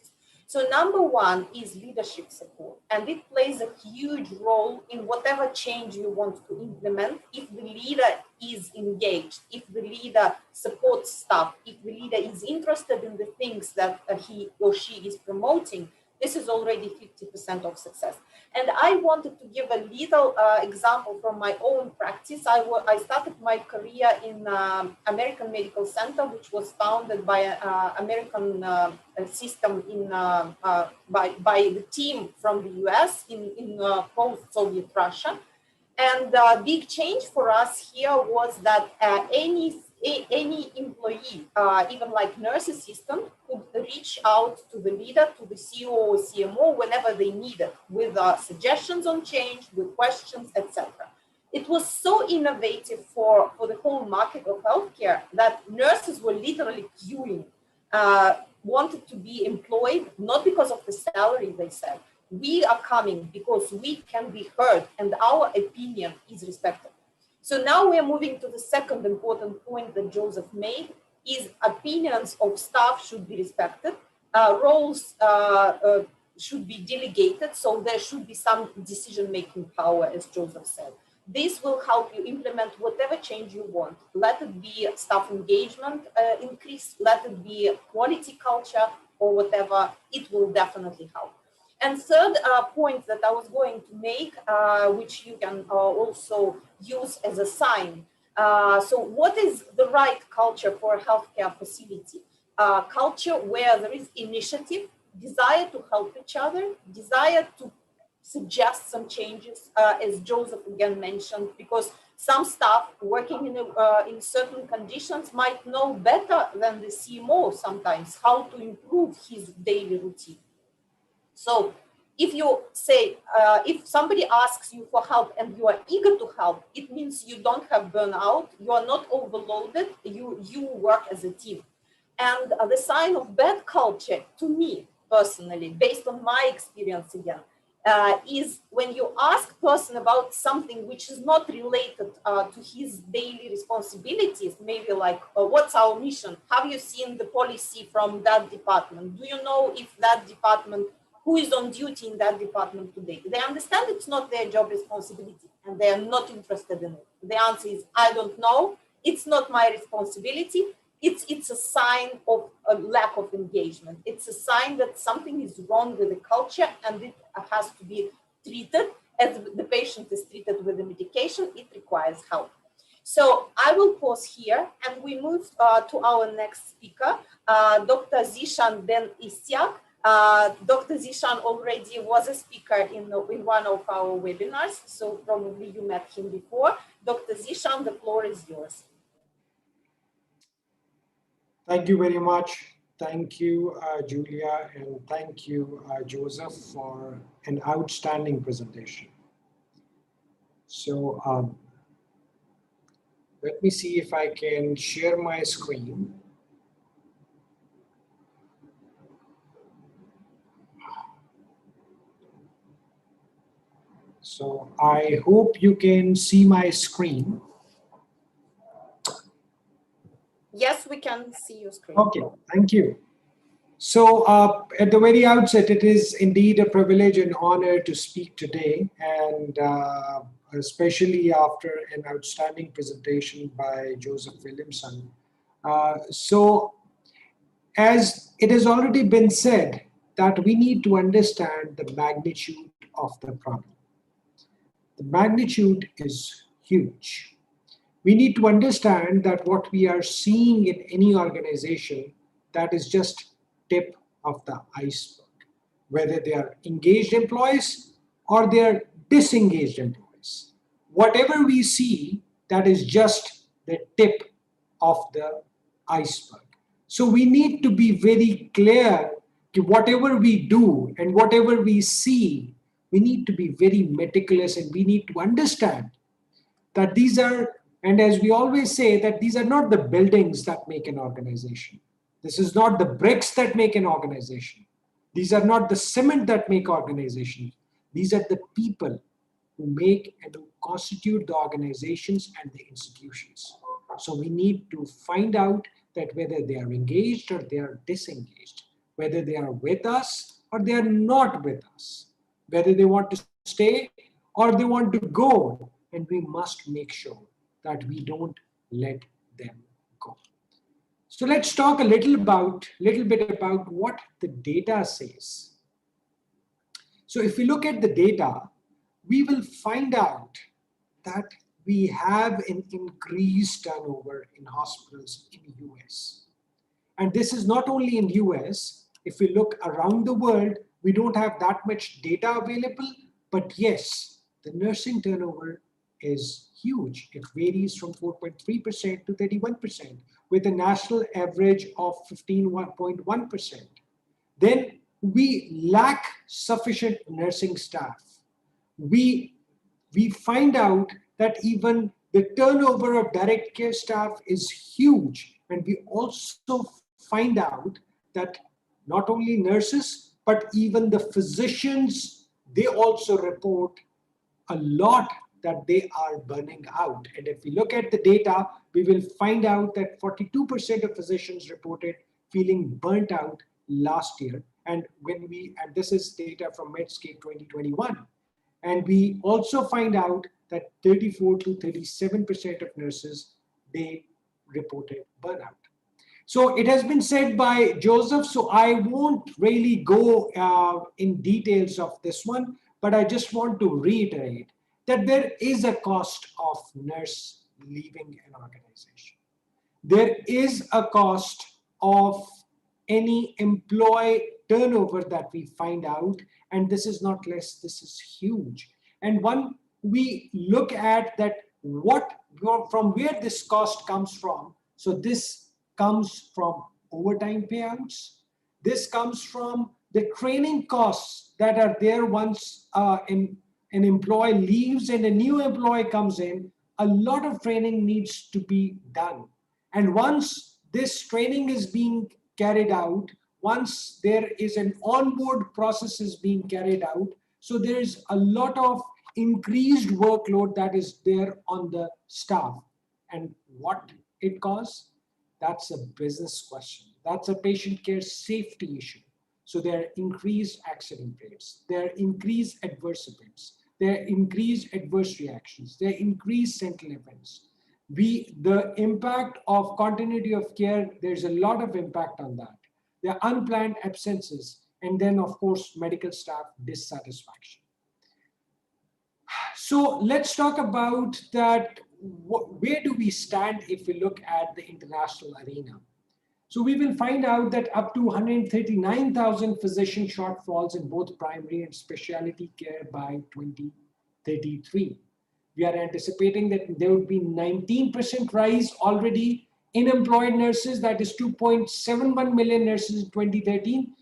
So number one is leadership support, and it plays a huge role in whatever change you want to implement. If the leader is engaged, if the leader supports staff, if the leader is interested in the things that he or she is promoting, this is already 50% of success. And I wanted to give a little example from my own practice. I started my career in American Medical Center, which was founded by an American system by the team from the US in post-Soviet Russia. And the big change for us here was that any employee, even like nurse assistant, could reach out to the leader, to the CEO or CMO whenever they needed, with suggestions on change, with questions, etc. It was so innovative for the whole market of healthcare that nurses were literally queuing, wanted to be employed, not because of the salary, they said. We are coming because we can be heard and our opinion is respected. So now we are moving to the second important point that Joseph made, is opinions of staff should be respected, roles should be delegated, so there should be some decision-making power, as Joseph said. This will help you implement whatever change you want. Let it be staff engagement increase, let it be quality culture or whatever, it will definitely help. And third point that I was going to make, which you can also use as a sign. So what is the right culture for a healthcare facility? Culture where there is initiative, desire to help each other, desire to suggest some changes, as Joseph again mentioned, because some staff working in certain conditions might know better than the CMO sometimes how to improve his daily routine. So if you say, if somebody asks you for help and you are eager to help, it means you don't have burnout, you are not overloaded, you work as a team. And the sign of bad culture, to me personally, based on my experience again, is when you ask a person about something which is not related to his daily responsibilities, maybe like, what's our mission? Have you seen the policy from that department? Do you know if that department, who is on duty in that department today? They understand it's not their job responsibility and they are not interested in it. The answer is, I don't know. It's not my responsibility. It's a sign of a lack of engagement. It's a sign that something is wrong with the culture and it has to be treated as the patient is treated with the medication. It requires help. So I will pause here and we move to our next speaker, Dr. Zishan Ben Isyak. Dr. Zishan already was a speaker in one of our webinars, so probably you met him before. Dr. Zishan, the floor is yours. Thank you very much. Thank you, Julia, and thank you, Joseph, for an outstanding presentation. So let me see if I can share my screen. So I hope you can see my screen. Yes, we can see your screen. Okay, thank you. So at the very outset, it is indeed a privilege and honor to speak today, and especially after an outstanding presentation by Joseph Williamson. So as it has already been said, that we need to understand the magnitude of the problem. The magnitude is huge. We need to understand that what we are seeing in any organization, that is just tip of the iceberg, whether they are engaged employees or they are disengaged employees. Whatever we see, that is just the tip of the iceberg. So we need to be very clear that whatever we do and whatever we see, we need to be very meticulous, and we need to understand that these are, and as we always say, that these are not the buildings that make an organization. This is not the bricks that make an organization. These are not the cement that make organizations. These are the people who make and who constitute the organizations and the institutions. So we need to find out that whether they are engaged or they are disengaged, whether they are with us or they are not with us, whether they want to stay or they want to go, and we must make sure that we don't let them go. So let's talk a little bit about what the data says. So if we look at the data, we will find out that we have an increased turnover in hospitals in the US. And this is not only in the US. If we look around the world, we don't have that much data available, but yes, the nursing turnover is huge. It varies from 4.3% to 31%, with a national average of 15.1%. Then we lack sufficient nursing staff. We find out that even the turnover of direct care staff is huge. And we also find out that not only nurses, but even the physicians, they also report a lot that they are burning out. And if we look at the data, we will find out that 42% of physicians reported feeling burnt out last year. And this is data from Medscape 2021. And we also find out that 34 to 37% of nurses, they reported burnout. So it has been said by Joseph, so I won't really go in details of this one, but I just want to reiterate that there is a cost of nurse leaving an organization. There is a cost of any employee turnover that we find out, and this is not less, this is huge. And when we look at that, from where this cost comes from, so this comes from overtime payouts, this comes from the training costs that are there once an employee leaves and a new employee comes in. A lot of training needs to be done. And once this training is being carried out, once there is an onboard process is being carried out, so there is a lot of increased workload that is there on the staff. And what it costs? That's a business question. That's a patient care safety issue. So there are increased accident rates, there are increased adverse events, there are increased adverse reactions, there are increased sentinel events. The impact of continuity of care, there's a lot of impact on that. There are unplanned absences, and then of course, medical staff dissatisfaction. So let's talk about that. Where do we stand if we look at the international arena? So we will find out that up to 139,000 physician shortfalls in both primary and specialty care by 2033. We are anticipating that there would be 19% rise already in employed nurses, that is 2.71 million nurses in 2013,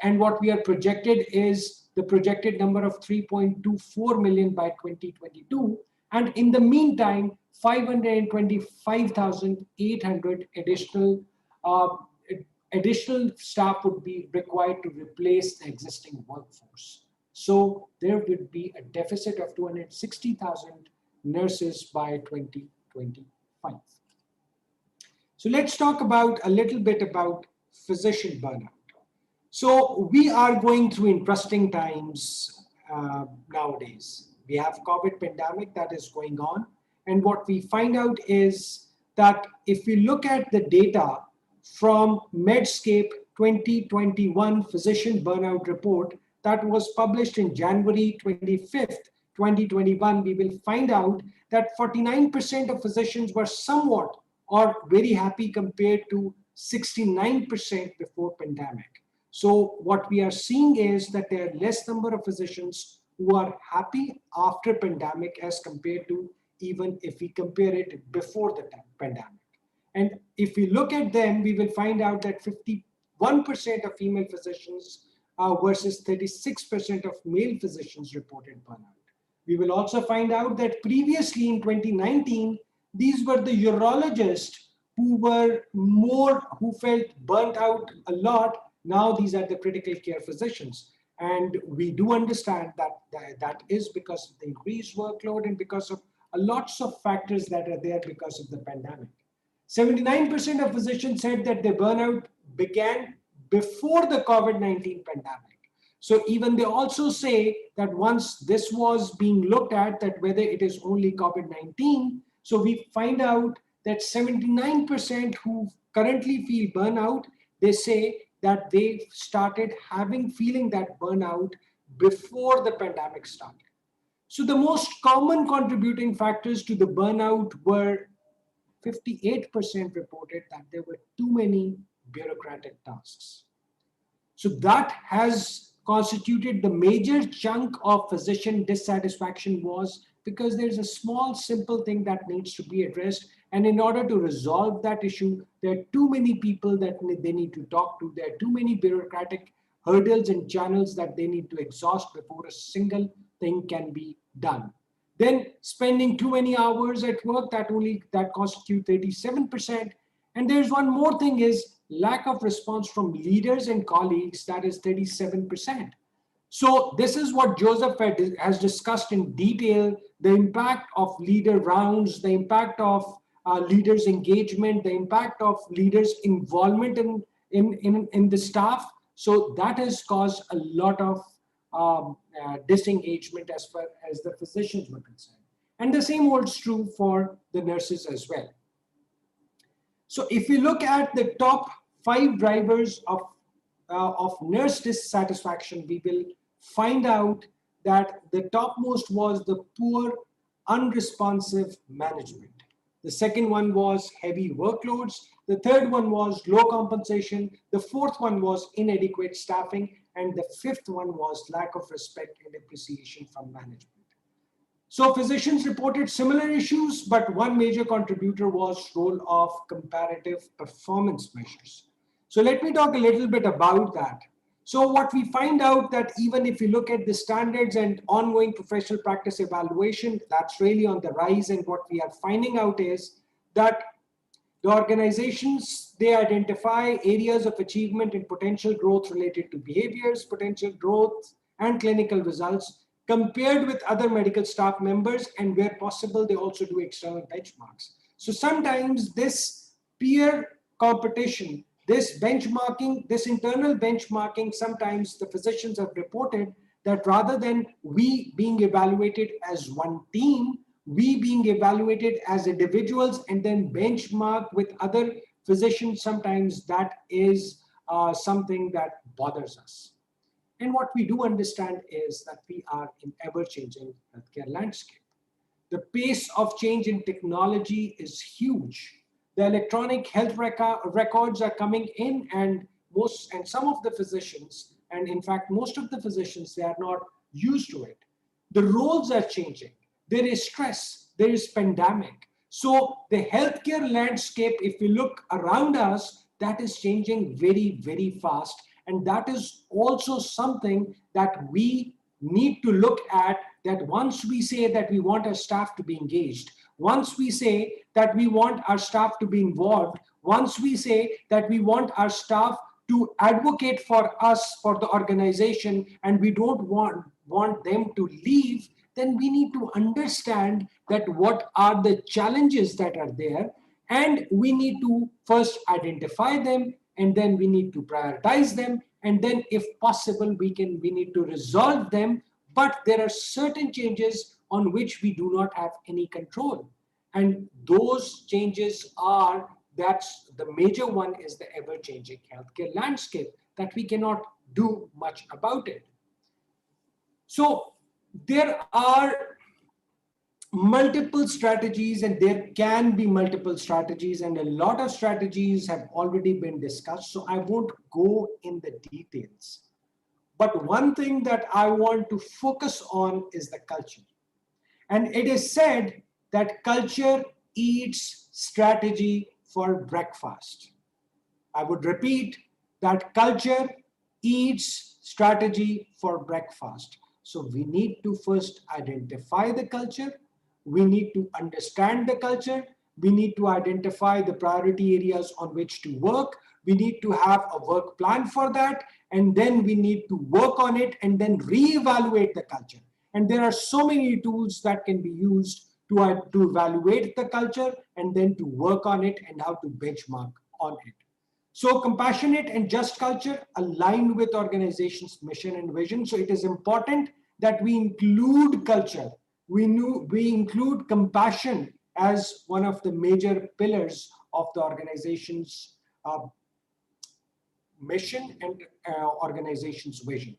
and what we are projected is the projected number of 3.24 million by 2022. And in the meantime, 525,800 additional staff would be required to replace the existing workforce. So there would be a deficit of 260,000 nurses by 2025. So let's talk about a little bit about physician burnout. So we are going through interesting times nowadays. We have COVID pandemic that is going on. And what we find out is that if we look at the data from Medscape 2021 Physician Burnout Report that was published in January 25th, 2021, we will find out that 49% of physicians were somewhat or very happy compared to 69% before pandemic. So what we are seeing is that there are less number of physicians who are happy after pandemic as compared to even if we compare it before the pandemic. And if we look at them, we will find out that 51% of female physicians versus 36% of male physicians reported burnout. We will also find out that previously in 2019, these were the urologists who felt burnt out a lot. Now these are the critical care physicians. And we do understand that is because of the increased workload and because of lots of factors that are there because of the pandemic. 79% of physicians said that their burnout began before the COVID-19 pandemic. So even they also say that once this was being looked at, that whether it is only COVID-19, so we find out that 79% who currently feel burnout, they say that they started feeling that burnout before the pandemic started. So the most common contributing factors to the burnout were 58% reported that there were too many bureaucratic tasks. So that has constituted the major chunk of physician dissatisfaction was because there's a small, simple thing that needs to be addressed. And in order to resolve that issue, there are too many people that they need to talk to. There are too many bureaucratic hurdles and channels that they need to exhaust before a single thing can be done. Then spending too many hours at work, that constitutes 37%. And there's one more thing is lack of response from leaders and colleagues, that is 37%. So this is what Joseph has discussed in detail, the impact of leader rounds, the impact of leaders' engagement, the impact of leaders' involvement in the staff. So that has caused a lot of disengagement as far as the physicians were concerned. And the same holds true for the nurses as well. So if you look at the top 5 drivers of nurse dissatisfaction, we will find out that the topmost was the poor, unresponsive management. The second one was heavy workloads. The third one was low compensation. The fourth one was inadequate staffing. And the fifth one was lack of respect and appreciation from management. So physicians reported similar issues, but one major contributor was role of comparative performance measures. So let me talk a little bit about that. So what we find out that even if you look at the standards and ongoing professional practice evaluation, that's really on the rise. And what we are finding out is that the organizations, they identify areas of achievement and potential growth related to behaviors, potential growth, and clinical results compared with other medical staff members, and where possible, they also do external benchmarks. So sometimes this peer competition, this benchmarking, this internal benchmarking, sometimes the physicians have reported that rather than we being evaluated as one team, we being evaluated as individuals and then benchmark with other physicians, sometimes that is something that bothers us. And what we do understand is that we are in ever-changing healthcare landscape. The pace of change in technology is huge. The electronic health records are coming in, and some of the physicians, and in fact most of the physicians, they are not used to it. The roles are changing. There is stress, there is pandemic. So the healthcare landscape, if we look around us, that is changing very, very fast. And that is also something that we need to look at, that once we say that we want our staff to be engaged, once we say that we want our staff to be involved, once we say that we want our staff to advocate for us, for the organization, and we don't want them to leave, then we need to understand that what are the challenges that are there, and we need to first identify them, and then we need to prioritize them, and then if possible we need to resolve them. But there are certain changes on which we do not have any control, and those changes are, that's the major one, is the ever-changing healthcare landscape, that we cannot do much about it. So there are multiple strategies, and there can be multiple strategies, and a lot of strategies have already been discussed, so I won't go in the details. But one thing that I want to focus on is the culture. And it is said that culture eats strategy for breakfast. I would repeat that culture eats strategy for breakfast. So we need to first identify the culture. We need to understand the culture. We need to identify the priority areas on which to work. We need to have a work plan for that. And then we need to work on it and then reevaluate the culture. And there are so many tools that can be used to evaluate the culture and then to work on it and how to benchmark on it. So compassionate and just culture aligned with organization's mission and vision. So it is important that we include culture. We include compassion as one of the major pillars of the organization's mission and organization's vision.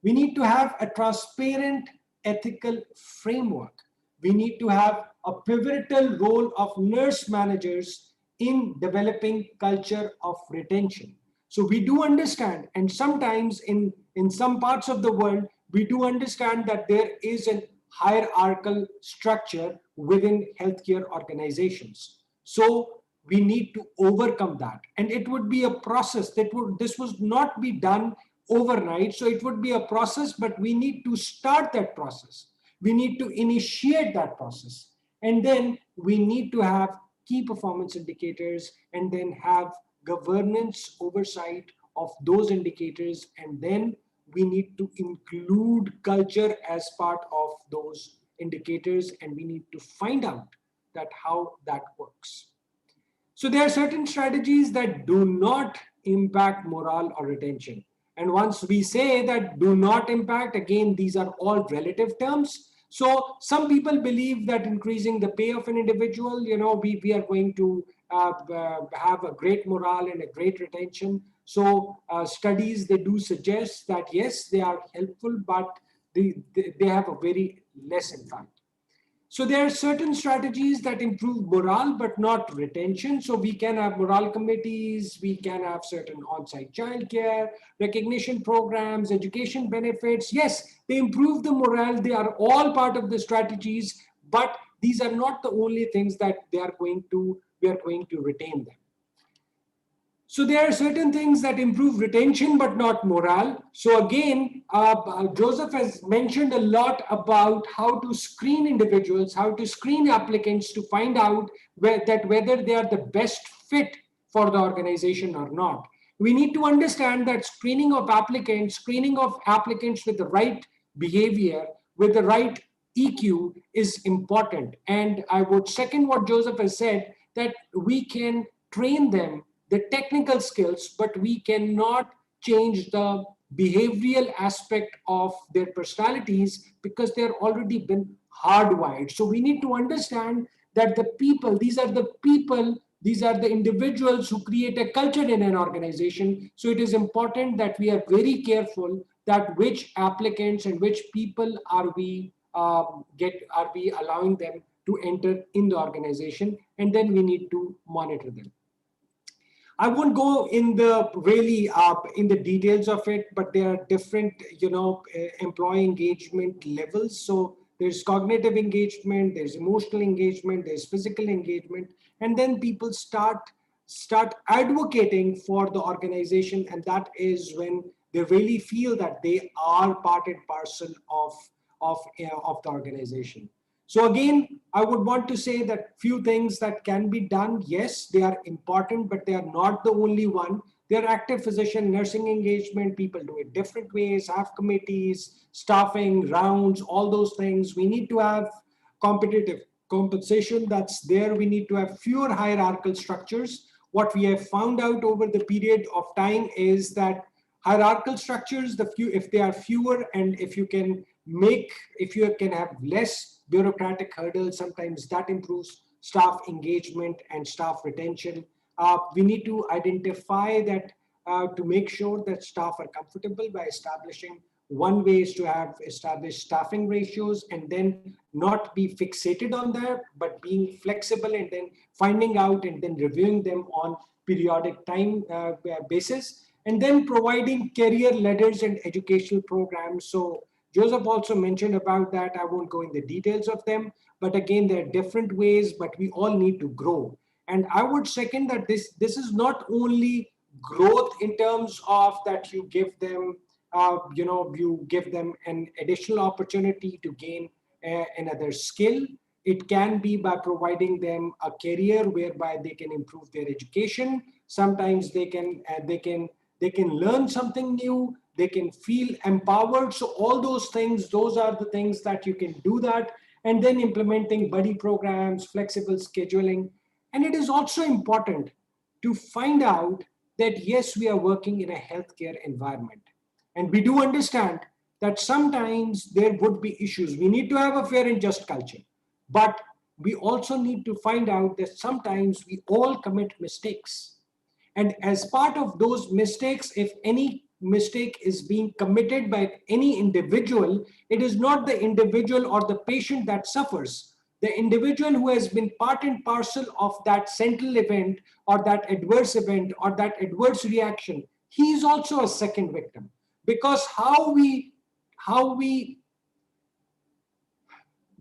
We need to have a transparent ethical framework. We need to have a pivotal role of nurse managers in developing culture of retention. So we do understand, and sometimes in some parts of the world, we do understand that there is a hierarchical structure within healthcare organizations. So we need to overcome that. And it would be a process this would not be done overnight. So it would be a process, but we need to start that process. We need to initiate that process. And then we need to have key performance indicators and then have governance oversight of those indicators. And then we need to include culture as part of those indicators, and we need to find out that how that works. So there are certain strategies that do not impact morale or retention. And once we say that do not impact, again, these are all relative terms. So some people believe that increasing the pay of an individual, we are going to have a great morale and a great retention. So studies, they do suggest that yes, they are helpful, but they have a very less impact. So there are certain strategies that improve morale, but not retention. So we can have morale committees, we can have certain on-site childcare, recognition programs, education benefits. Yes, they improve the morale. They are all part of the strategies, but these are not the only things that we are going to retain them. So there are certain things that improve retention, but not morale. So again, Joseph has mentioned a lot about how to screen individuals, how to screen applicants to find out whether they are the best fit for the organization or not. We need to understand that screening of applicants with the right behavior, with the right EQ is important. And I would second what Joseph has said, that we can train them the technical skills, but we cannot change the behavioral aspect of their personalities because they're already been hardwired. So we need to understand that these are the individuals who create a culture in an organization. So it is important that we are very careful that which applicants and which people are we allowing them to enter in the organization, and then we need to monitor them. I won't go in the really in the details of it, but there are different, employee engagement levels. So there's cognitive engagement, there's emotional engagement, there's physical engagement, and then people start advocating for the organization, and that is when they really feel that they are part and parcel of the organization. So again, I would want to say that few things that can be done, yes, they are important, but they are not the only one. They are active physician nursing engagement. People do it different ways, have committees, staffing, rounds, all those things. We need to have competitive compensation that's there. We need to have fewer hierarchical structures. What we have found out over the period of time is that hierarchical structures, if they are fewer, and if you can have less bureaucratic hurdles, sometimes that improves staff engagement and staff retention. We need to identify that to make sure that staff are comfortable by establishing. One way is to have established staffing ratios and then not be fixated on that, but being flexible and then finding out and then reviewing them on periodic time basis, and then providing career ladders and educational programs. So Joseph also mentioned about that. I won't go in the details of them, but again, there are different ways, but we all need to grow. And I would second that this is not only growth in terms of that you give them, you give them an additional opportunity to gain another skill. It can be by providing them a career whereby they can improve their education. Sometimes they can learn something new. They can feel empowered. So all those things, those are the things that you can do that. And then implementing buddy programs, flexible scheduling. And it is also important to find out that, yes, we are working in a healthcare environment. And we do understand that sometimes there would be issues. We need to have a fair and just culture. But we also need to find out that sometimes we all commit mistakes. And as part of those mistakes, if any mistake is being committed by any individual, it is not the individual or the patient that suffers. The individual who has been part and parcel of that central event or that adverse event or that adverse reaction, he is also a second victim. Because how we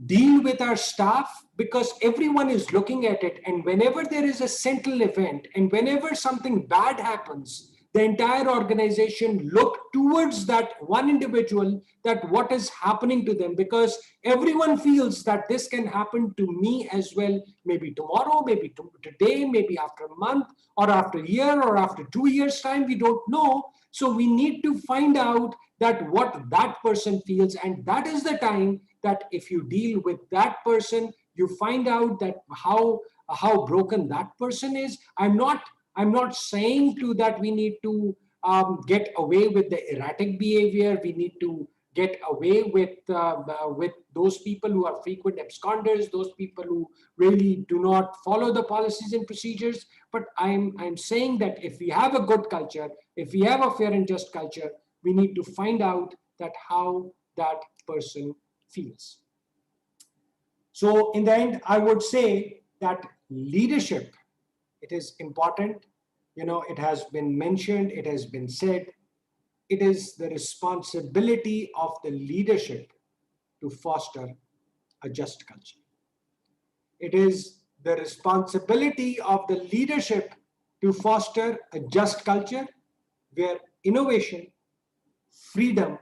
deal with our staff, because everyone is looking at it, and whenever there is a central event and whenever something bad happens, the entire organization look towards that one individual, that what is happening to them, because everyone feels that this can happen to me as well, maybe tomorrow, maybe today, maybe after a month or after a year or after 2 years time, we don't know. So we need to find out that what that person feels, and that is the time that if you deal with that person, you find out that how broken that person is. I'm not saying to that we need to get away with the erratic behavior. We need to get away with those people who are frequent absconders, those people who really do not follow the policies and procedures. But I'm saying that if we have a good culture, if we have a fair and just culture, we need to find out that how that person feels. So in the end, I would say that leadership, it is important. It has been mentioned, it has been said, it is the responsibility of the leadership to foster a just culture. It is the responsibility of the leadership to foster a just culture where innovation, freedom,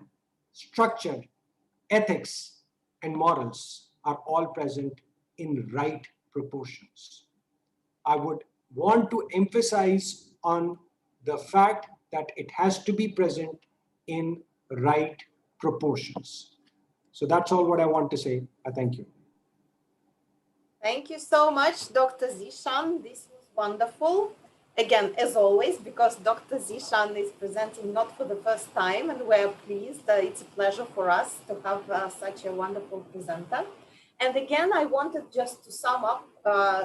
structure, ethics, and morals are all present in right proportions. I would want to emphasize on the fact that it has to be present in right proportions. So that's all what I want to say. I thank you. Thank you so much, Dr. Zishan. This was wonderful. Again, as always, because Dr. Zishan is presenting not for the first time, and we're pleased. It's a pleasure for us to have such a wonderful presenter. And again, I wanted just to sum up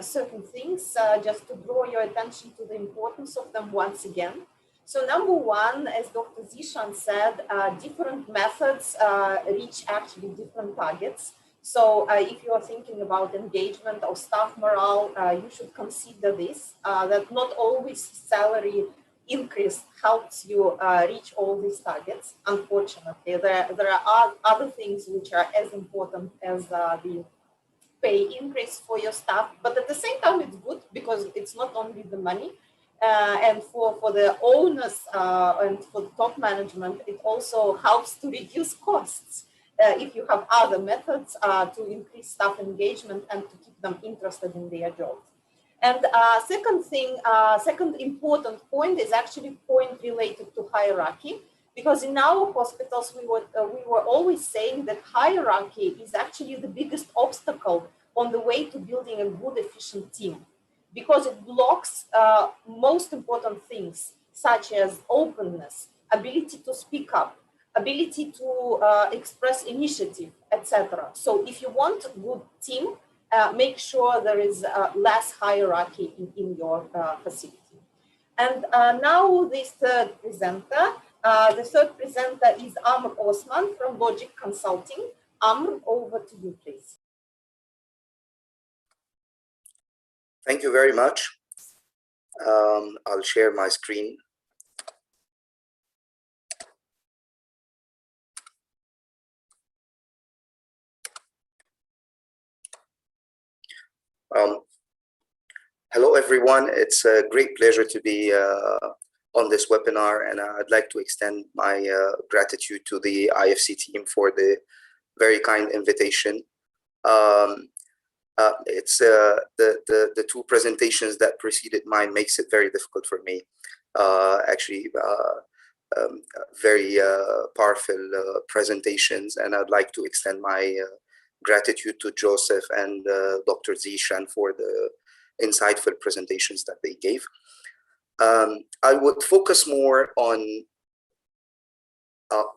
certain things, just to draw your attention to the importance of them once again. So number one, as Dr. Zishan said, different methods reach actually different targets. So if you are thinking about engagement or staff morale, you should consider this, that not always salary increase helps you reach all these targets. Unfortunately, there are other things which are as important as the pay increase for your staff, but at the same time, it's good because it's not only the money, and for the owners and for the top management, it also helps to reduce costs if you have other methods to increase staff engagement and to keep them interested in their jobs. And second important point is actually point related to hierarchy, because in our hospitals, we were always saying that hierarchy is actually the biggest obstacle on the way to building a good, efficient team, because it blocks most important things, such as openness, ability to speak up, ability to express initiative, etc. So if you want a good team, make sure there is less hierarchy in your facility. And now this third presenter, the third presenter is Amr Osman from Logic Consulting. Amr, over to you, please. Thank you very much. I'll share my screen. Hello, everyone. It's a great pleasure to be on this webinar, and I'd like to extend my gratitude to the IFC team for the very kind invitation. It's the two presentations that preceded mine makes it very difficult for me. Very powerful presentations, and I'd like to extend my gratitude to Joseph and Dr. Zishan for the insightful presentations that they gave. I would focus more on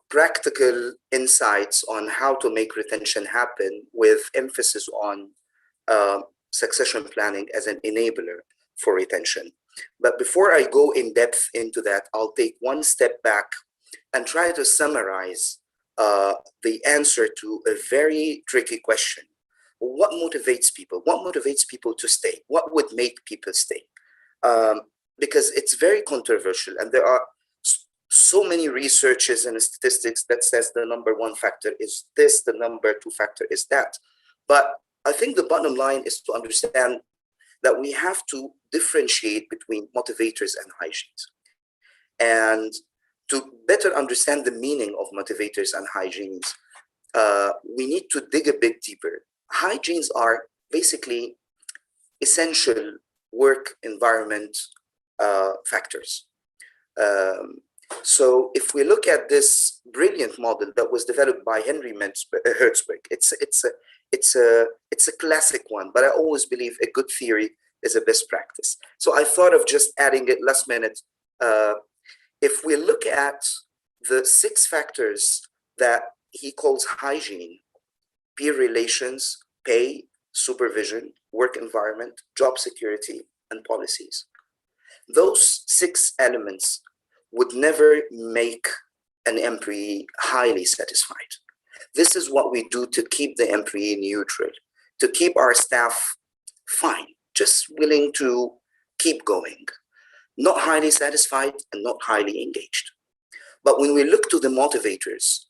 practical insights on how to make retention happen, with emphasis on succession planning as an enabler for retention. But before I go in depth into that, I'll take one step back and try to summarize the answer to a very tricky question. What motivates people? What motivates people to stay? What would make people stay? Because it's very controversial, and there are so many researches and statistics that says the number one factor is this, the number two factor is that. But I think the bottom line is to understand that we have to differentiate between motivators and hygienes. And to better understand the meaning of motivators and hygienes, we need to dig a bit deeper. Hygienes are basically essential work environment factors. So if we look at this brilliant model that was developed by Henry Hertzberg, it's a classic one, but I always believe a good theory is a best practice. So I thought of just adding it last minute. If we look at the 6 factors that he calls hygiene: peer relations, pay, supervision, work environment, job security, and policies. Those 6 elements would never make an employee highly satisfied. This is what we do to keep the employee neutral, to keep our staff fine, just willing to keep going, not highly satisfied and not highly engaged. But when we look to the motivators,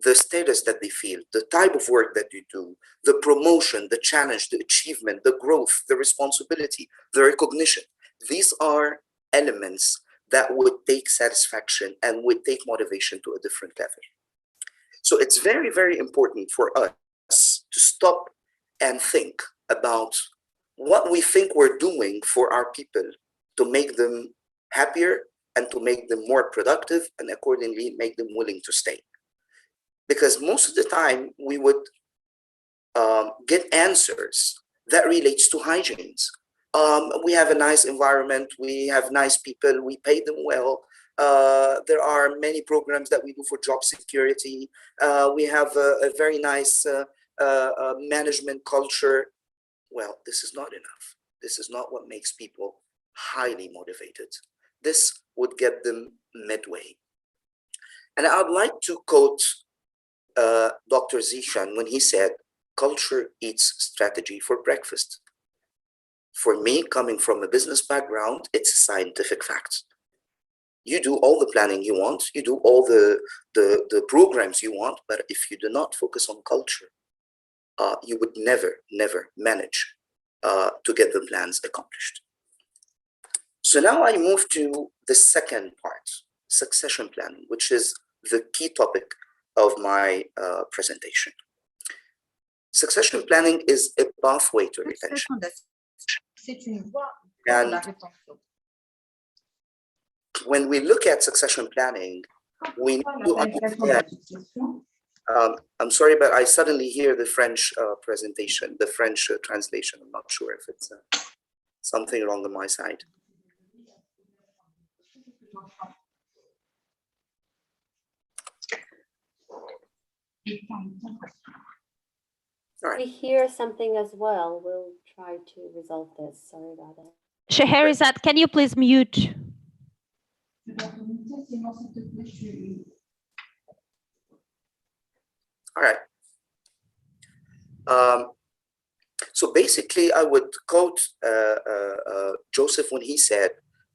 the status that they feel, the type of work that you do, the promotion, the challenge, the achievement, the growth, the responsibility, the recognition, these are elements that would take satisfaction and would take motivation to a different level. So it's very, very important for us to stop and think about what we think we're doing for our people to make them happier and to make them more productive, and accordingly make them willing to stay. Because most of the time we would get answers that relates to hygienes. We have a nice environment, we have nice people, we pay them well. There are many programs that we do for job security. We have a very nice management culture. Well, this is not enough. This is not what makes people highly motivated. This would get them midway. And I would like to quote Dr. Zishan when he said, culture eats strategy for breakfast. For me, coming from a business background, it's a scientific fact. You do all the planning you want, you do all the programs you want, but if you do not focus on culture, you would never manage to get the plans accomplished. So now I move to the second part, succession planning, which is the key topic of my presentation. Succession planning is a pathway to retention. And when we look at succession planning, we need to understand. I'm sorry, but I suddenly hear the French presentation, the French translation. I'm not sure if it's something wrong on my side. We hear something as well. We'll try to resolve this. Sorry about that. Scheherazade, can you please mute? All right. So basically, I would quote Joseph when he said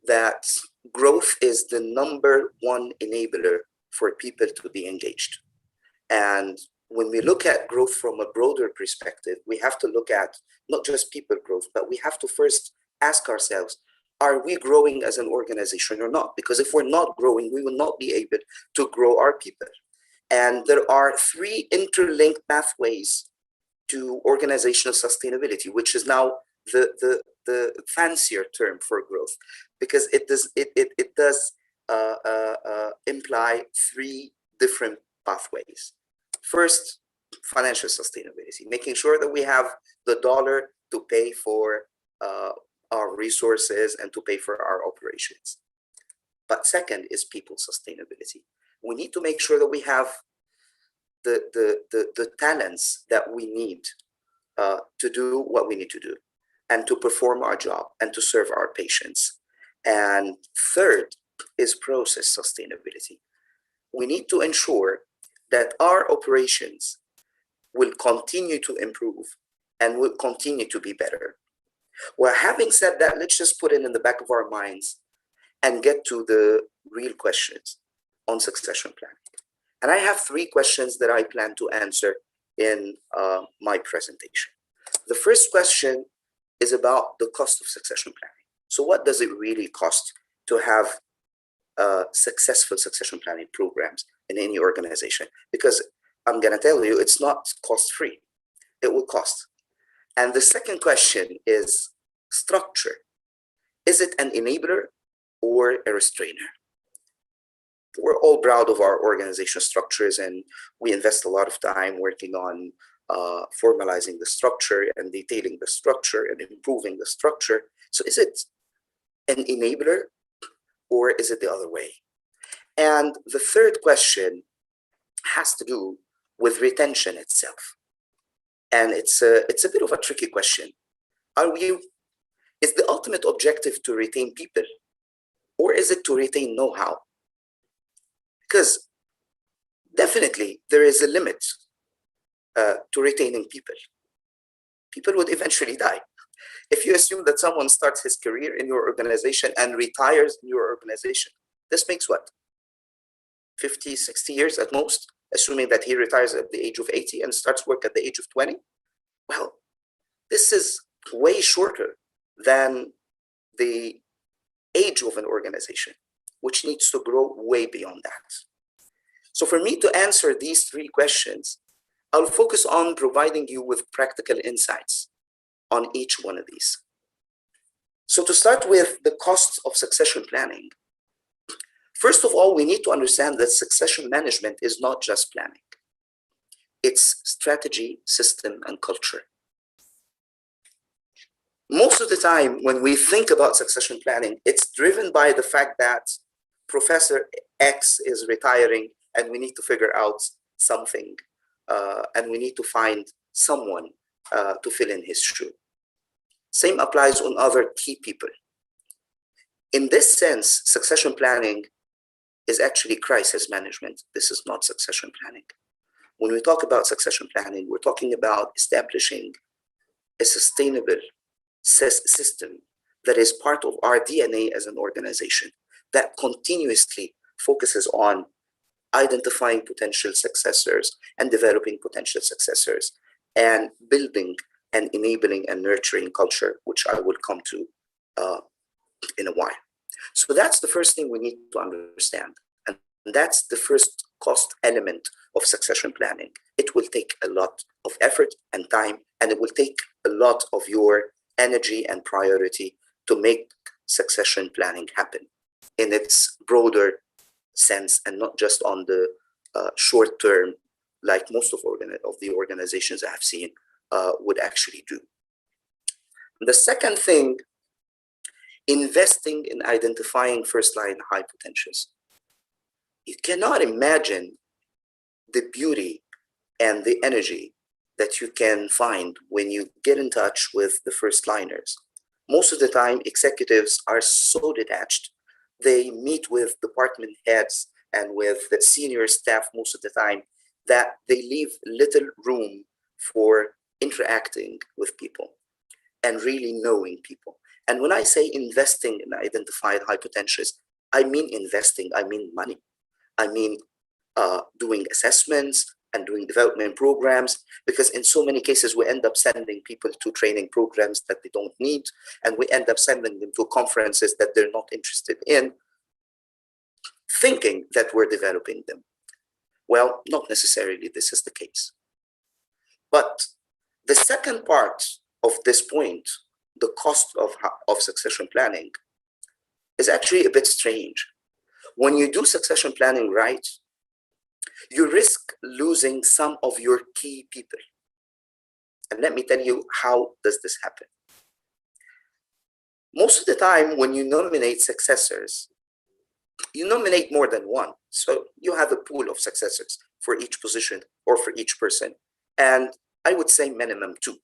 that growth is the #1 enabler for people to be engaged. And when we look at growth from a broader perspective, we have to look at not just people growth, but we have to first ask ourselves, are we growing as an organization or not? Because if we're not growing, we will not be able to grow our people. And there are 3 interlinked pathways to organizational sustainability, which is now the fancier term for growth, because it does imply 3 different pathways. First, financial sustainability, making sure that we have the dollar to pay for our resources and to pay for our operations. But second is people sustainability. We need to make sure that we have the talents that we need to do what we need to do and to perform our job and to serve our patients. And third is process sustainability. We need to ensure that our operations will continue to improve and will continue to be better. Well, having said that, let's just put it in the back of our minds and get to the real questions on succession planning. And I have 3 questions that I plan to answer in my presentation. The first question is about the cost of succession planning. So what does it really cost to have successful succession planning programs in any organization? Because I'm going to tell you, it's not cost-free. It will cost. And the second question is structure. Is it an enabler or a restrainer? We're all proud of our organizational structures, and we invest a lot of time working on formalizing the structure and detailing the structure and improving the structure. So is it an enabler or is it the other way? And the third question has to do with retention itself. And it's a bit of a tricky question. Is the ultimate objective to retain people, or is it to retain know-how? Because definitely there is a limit to retaining people. People would eventually die. If you assume that someone starts his career in your organization and retires in your organization, this makes what? 50, 60 years at most, assuming that he retires at the age of 80 and starts work at the age of 20? Well, this is way shorter than the age of an organization, which needs to grow way beyond that. So for me to answer these 3 questions, I'll focus on providing you with practical insights on each one of these. So to start with the costs of succession planning, first of all, we need to understand that succession management is not just planning. It's strategy, system, and culture. Most of the time, when we think about succession planning, it's driven by the fact that Professor X is retiring and we need to figure out something and we need to find someone to fill in his shoe. Same applies on other key people. In this sense, succession planning is actually crisis management. This is not succession planning. when we talk about succession planning, we're talking about establishing a sustainable system that is part of our DNA as an organization that continuously focuses on identifying potential successors and developing potential successors and building and enabling and nurturing culture, which I will come to in a while. So that's the first thing we need to understand. And that's the first cost element of succession planning. It will take a lot of effort and time, and it will take a lot of your energy and priority to make succession planning happen in its broader sense and not just on the short term, like most of the organizations I have seen would actually do. The second thing, investing in identifying first-line high potentials. You cannot imagine the beauty and the energy that you can find when you get in touch with the first-liners. Most of the time, executives are so detached. They meet with department heads and with the senior staff most of the time that they leave little room for interacting with people and really knowing people. And when I say investing in identified high potentials, I mean investing, I mean money. I mean doing assessments and doing development programs, because in so many cases, we end up sending people to training programs that they don't need, and we end up sending them to conferences that they're not interested in, thinking that we're developing them. Well, not necessarily this is the case. But the second part of this point, the cost of succession planning, is actually a bit strange. When you do succession planning right, you risk losing some of your key people. And let me tell you, how does this happen? Most of the time, when you nominate successors, you nominate more than one. So you have a pool of successors for each position or for each person. And I would say minimum 2.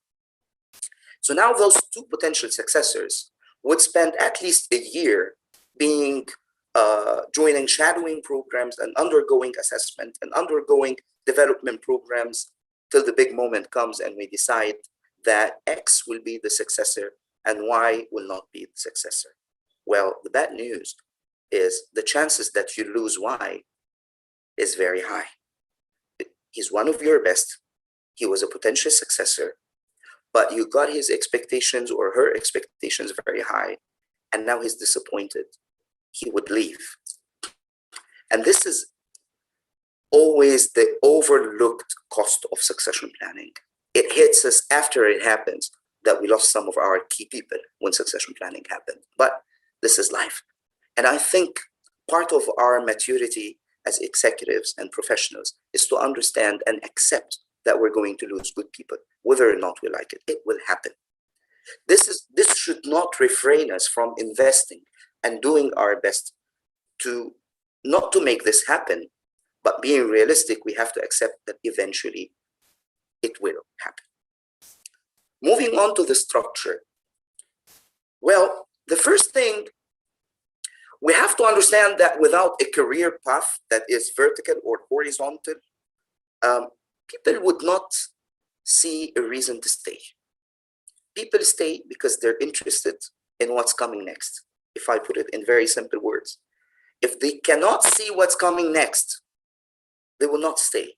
So now those 2 potential successors would spend at least a year being joining shadowing programs and undergoing assessment and undergoing development programs till the big moment comes and we decide that X will be the successor and Y will not be the successor. Well, the bad news is the chances that you lose Y is very high. He's one of your best. He was a potential successor, but you got his expectations or her expectations very high, and now he's disappointed. He would leave. And this is always the overlooked cost of succession planning. It hits us after it happens that we lost some of our key people when succession planning happened. But this is life. And I think part of our maturity as executives and professionals is to understand and accept that we're going to lose good people, whether or not we like it. It will happen. This should not refrain us from investing and doing our best to not to make this happen, but being realistic, we have to accept that eventually it will happen. Moving on to the structure. Well, the first thing, we have to understand that without a career path that is vertical or horizontal, people would not see a reason to stay. People stay because they're interested in what's coming next. If I put it in very simple words, if they cannot see what's coming next, they will not stay.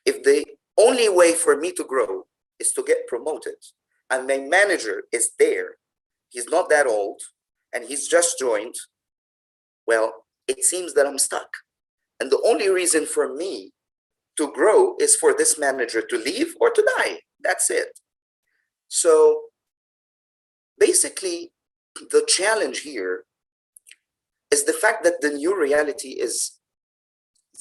If the only way for me to grow is to get promoted and my manager is there, he's not that old and he's just joined, well, it seems that I'm stuck. And the only reason for me to grow is for this manager to leave or to die. That's it. So basically, the challenge here is the fact that the new reality is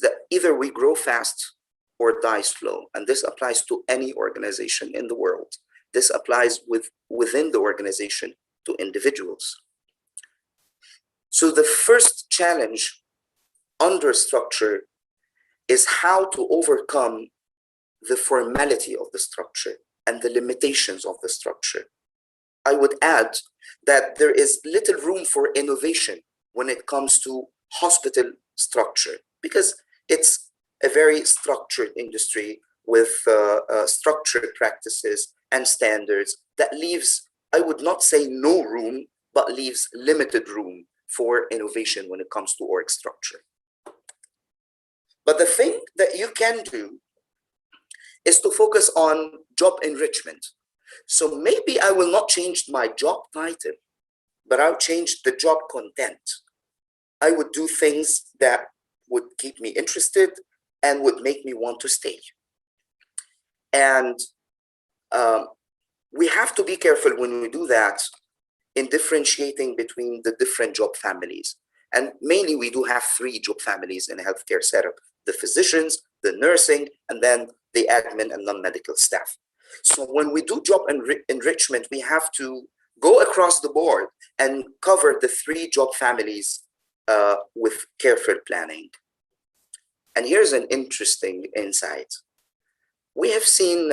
that either we grow fast or die slow. And this applies to any organization in the world. This applies within the organization to individuals. So the first challenge under structure is how to overcome the formality of the structure and the limitations of the structure. I would add that there is little room for innovation when it comes to hospital structure, because it's a very structured industry with structured practices and standards that leaves, I would not say no room, but leaves limited room for innovation when it comes to org structure. But the thing that you can do is to focus on job enrichment. So maybe I will not change my job title, but I'll change the job content. I would do things that would keep me interested and would make me want to stay. And we have to be careful when we do that in differentiating between the different job families. And mainly we do have 3 job families in a healthcare setup: the physicians, the nursing, and then the admin and non-medical staff. So when we do job enrichment, we have to go across the board and cover the 3 job families with careful planning. And here's an interesting insight. We have seen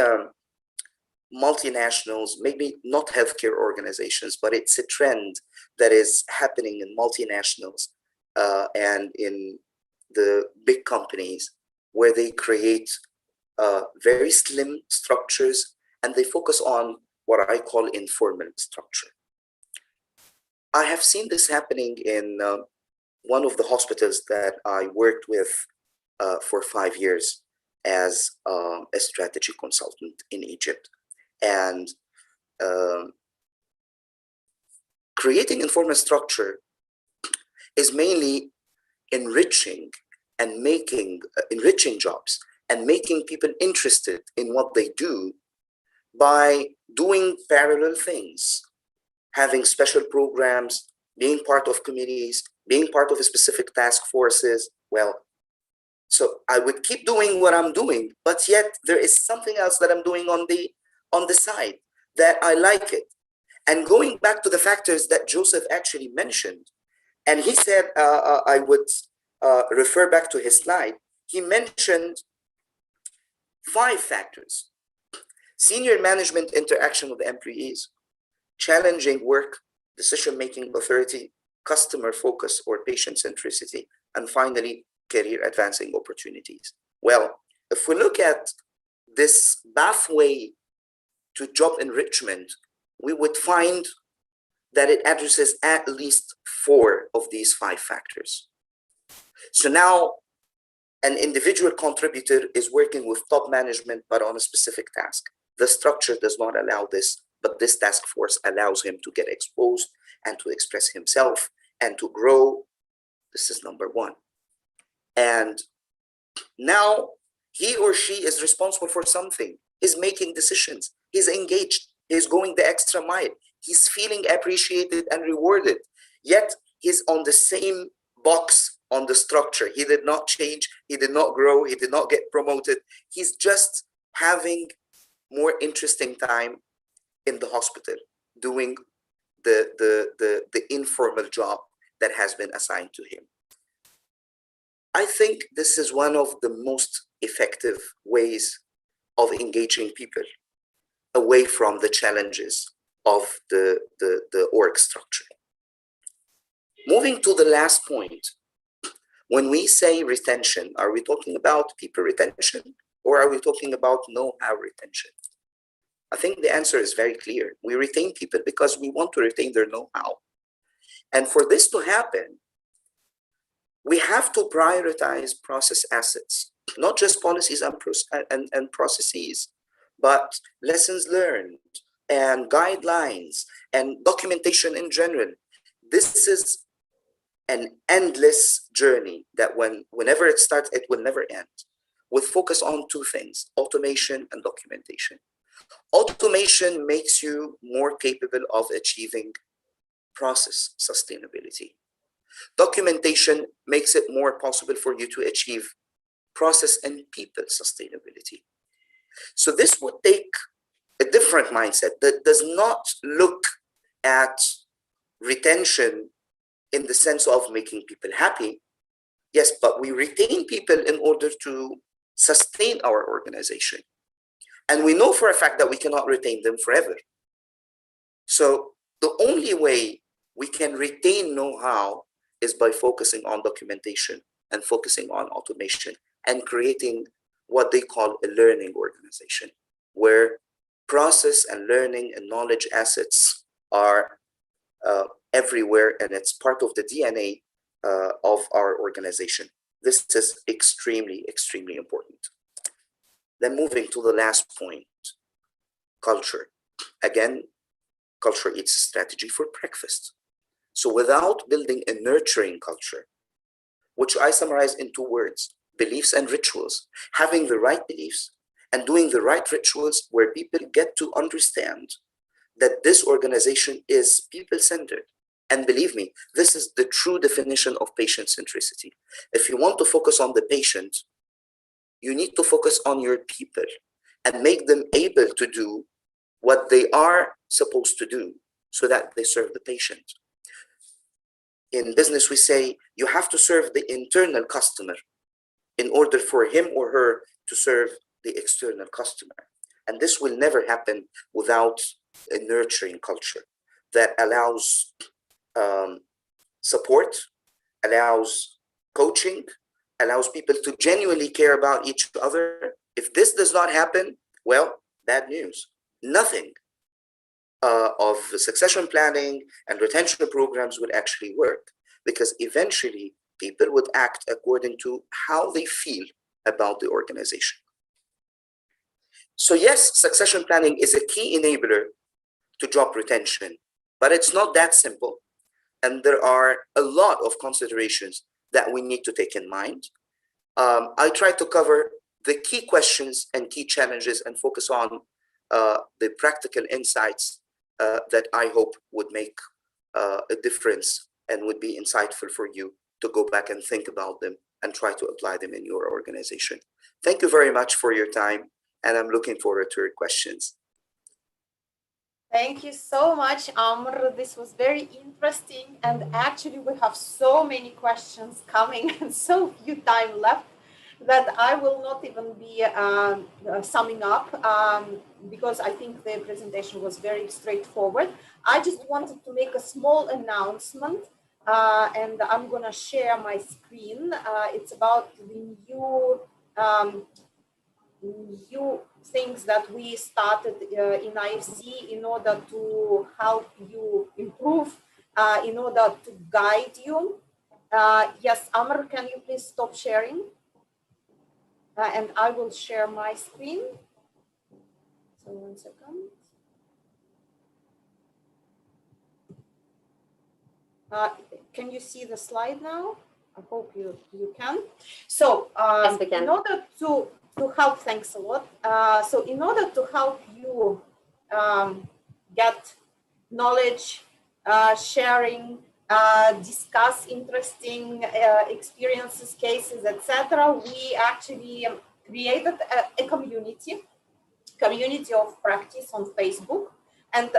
multinationals, maybe not healthcare organizations, but it's a trend that is happening in multinationals and in the big companies, where they create very slim structures and they focus on what I call informal structure. I have seen this happening in one of the hospitals that I worked with for 5 years as a strategy consultant in Egypt. And creating informal structure is mainly enriching and enriching jobs and making people interested in what they do by doing parallel things, having special programs, being part of committees, being part of specific task forces. Well, so I would keep doing what I'm doing, but yet there is something else that I'm doing on the side that I like it. And going back to the factors that Joseph actually mentioned, and he said, I would refer back to his slide, he mentioned 5 factors: senior management interaction with employees, challenging work, decision-making authority, customer focus or patient centricity, and finally, career advancing opportunities. Well, if we look at this pathway to job enrichment, we would find that it addresses at least 4 of these 5 factors. So now an individual contributor is working with top management, but on a specific task. The structure does not allow this, but this task force allows him to get exposed and to express himself and to grow. This is number 1. And now he or she is responsible for something. He's making decisions. He's engaged. He's going the extra mile. He's feeling appreciated and rewarded. Yet he's on the same box on the structure. He did not change. He did not grow. He did not get promoted. He's just having more interesting time in the hospital, doing the informal job that has been assigned to him. I think this is one of the most effective ways of engaging people away from the challenges of the org structure. Moving to the last point, when we say retention, are we talking about people retention or are we talking about know-how retention? I think the answer is very clear. We retain people because we want to retain their know-how. And for this to happen, we have to prioritize process assets, not just policies and processes, but lessons learned and guidelines and documentation in general. This is an endless journey that whenever it starts, it will never end, with focus on 2 things: automation and documentation. Automation makes you more capable of achieving process sustainability. Documentation makes it more possible for you to achieve process and people sustainability. So this would take a different mindset that does not look at retention in the sense of making people happy. Yes, but we retain people in order to sustain our organization. And we know for a fact that we cannot retain them forever. So the only way we can retain know-how is by focusing on documentation and focusing on automation and creating what they call a learning organization, where process and learning and knowledge assets are everywhere, and it's part of the DNA of our organization. This is extremely, extremely important. Then moving to the last point, culture. Again, culture eats strategy for breakfast. So without building a nurturing culture, which I summarize in 2 words, beliefs and rituals, having the right beliefs and doing the right rituals where people get to understand that this organization is people-centered. And believe me, this is the true definition of patient centricity. If you want to focus on the patient, you need to focus on your people and make them able to do what they are supposed to do so that they serve the patient. In business, we say you have to serve the internal customer in order for him or her to serve the external customer. And this will never happen without a nurturing culture that allows support, allows coaching, allows people to genuinely care about each other. If this does not happen, well, bad news. Nothing of succession planning and retention programs would actually work, because eventually people would act according to how they feel about the organization. So yes, succession planning is a key enabler to job retention, but it's not that simple. And there are a lot of considerations that we need to take in mind. I try to cover the key questions and key challenges and focus on the practical insights that I hope would make a difference and would be insightful for you to go back and think about them and try to apply them in your organization. Thank you very much for your time, and I'm looking forward to your questions. Thank you so much, Amr. This was very interesting. And actually, we have so many questions coming and so few time left that I will not even be summing up because I think the presentation was very straightforward. I just wanted to make a small announcement and I'm going to share my screen. It's about the new things that we started in IFC in order to help you improve, in order to guide you. Yes, Amr, can you please stop sharing? And I will share my screen. So 1 second. Can you see the slide now? I hope you can. So yes, we can. In order to help, thanks a lot. So in order to help you get knowledge, sharing, discuss interesting experiences, cases, etc., we actually created a community of practice on Facebook. And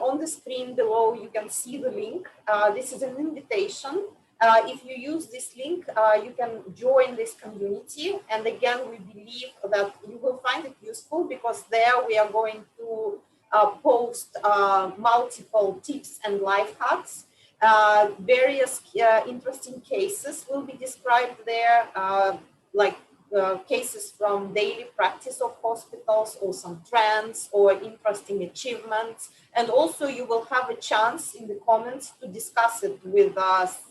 on the screen below, you can see the link. This is an invitation. If you use this link, you can join this community. And again, we believe that you will find it useful because there we are going to post multiple tips and life hacks. Various interesting cases will be described there, like cases from daily practice of hospitals or some trends or interesting achievements. And also you will have a chance in the comments to discuss it with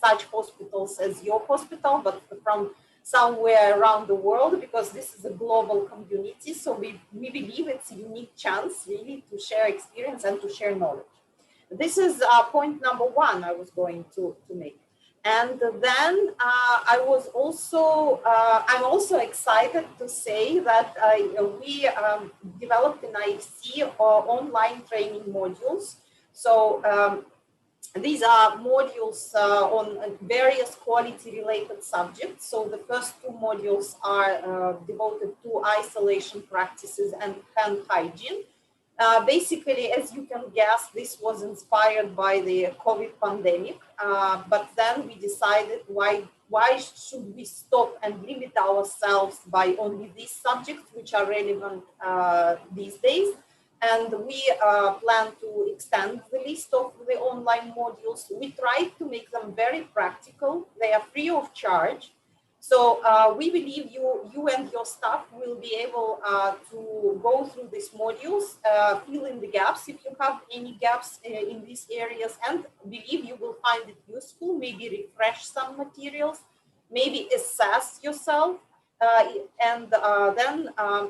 such hospitals as your hospital, but from somewhere around the world, because this is a global community. So we believe it's a unique chance really to share experience and to share knowledge. This is point number 1 I was going to make. And then I'm also excited to say that we developed in IFC online training modules. So these are modules on various quality-related subjects. So the first 2 modules are devoted to isolation practices and hand hygiene. Basically, as you can guess, this was inspired by the COVID pandemic, but then we decided why should we stop and limit ourselves by only these subjects which are relevant these days. And we plan to extend the list of the online modules. We tried to make them very practical. They are free of charge. So we believe you and your staff will be able to go through these modules, fill in the gaps if you have any gaps in these areas, and believe you will find it useful, maybe refresh some materials, maybe assess yourself, and then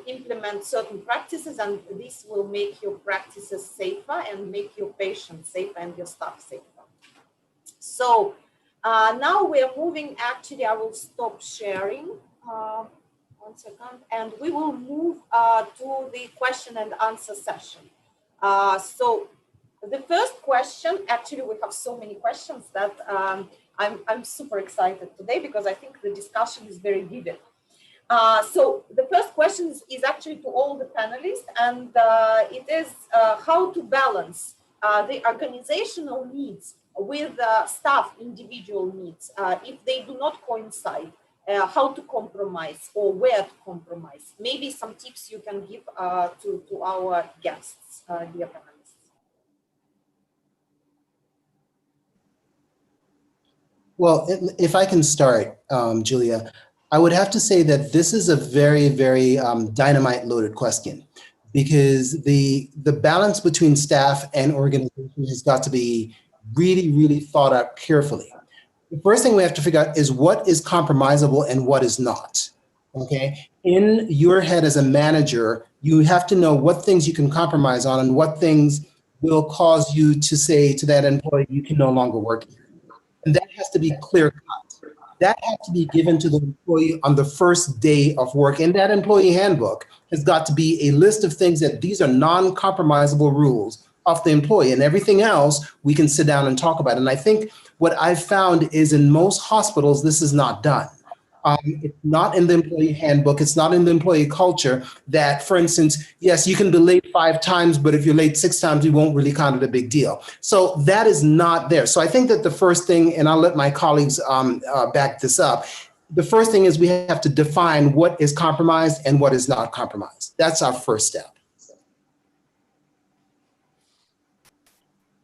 implement certain practices, and this will make your practices safer and make your patients safer and your staff safer. So now we're moving, actually I will stop sharing, 1 second, and we will move to the question and answer session. So the first question, actually we have so many questions that I'm super excited today because I think the discussion is very vivid. So the first question is actually to all the panelists, and it is how to balance the organizational needs with staff individual needs if they do not coincide, how to compromise or where to compromise. Maybe some tips you can give to our guests, dear panelists. Well, if I can start, Julia, I would have to say that this is a very, very dynamite loaded question, because the balance between staff and organization has got to be really, really thought out carefully. The first thing we have to figure out is what is compromisable and what is not. Okay, in your head as a manager, you have to know what things you can compromise on and what things will cause you to say to that employee, you can no longer work here. And that has to be clear cut. That has to be given to the employee on the first day of work. In that employee handbook has got to be a list of things that these are non-compromisable rules of the employee, and everything else we can sit down and talk about. And I think what I've found is in most hospitals, this is not done. It's not in the employee handbook. It's not in the employee culture that, for instance, yes, you can be late 5 times, but if you're late 6 times, we won't really count it a big deal. So that is not there. So I think that the first thing, and I'll let my colleagues back this up, the first thing is we have to define what is compromised and what is not compromised. That's our first step.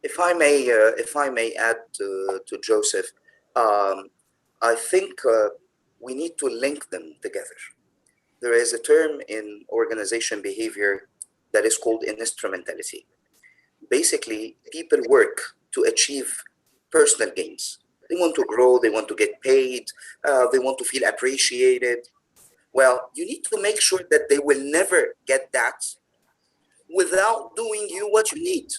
If I may add to Joseph, I think we need to link them together. There is a term in organization behavior that is called instrumentality. Basically, people work to achieve personal gains. They want to grow, they want to get paid, they want to feel appreciated. Well, you need to make sure that they will never get that without doing you what you need.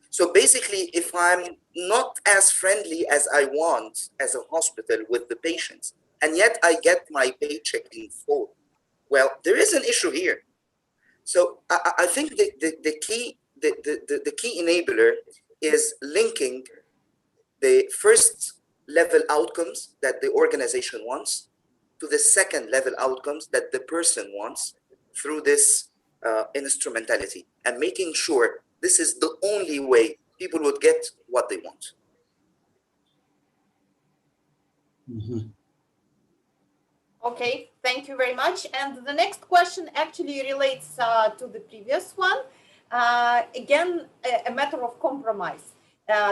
So basically, if I'm not as friendly as I want as a hospital with the patients, and yet I get my paycheck in full, well, there is an issue here. So I think the key enabler is linking the first level outcomes that the organization wants to the second level outcomes that the person wants through this instrumentality, and making sure this is the only way people would get what they want. Mm-hmm. Okay, thank you very much. And the next question actually relates to the previous one. Again, a matter of compromise.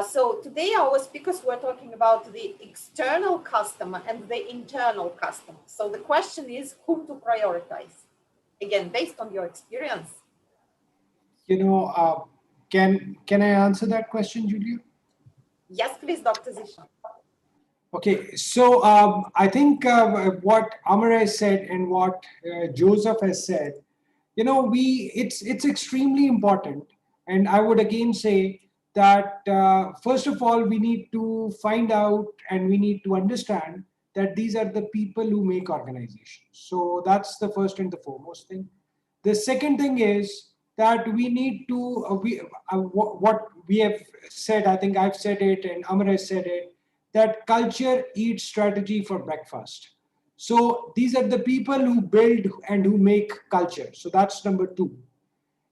So today our speakers were talking about the external customer and the internal customer. So the question is whom to prioritize? Again, based on your experience. You know, can I answer that question, Julia? Yes, please, Dr. Zishan. Okay, so I think what Amar has said and what Joseph has said, you know, it's extremely important. And I would again say that first of all, we need to find out and we need to understand that these are the people who make organizations. So that's the first and the foremost thing. The second thing is that we need to, what we have said, I think I've said it and Amar has said it, that culture eats strategy for breakfast. So these are the people who build and who make culture. So that's number 2.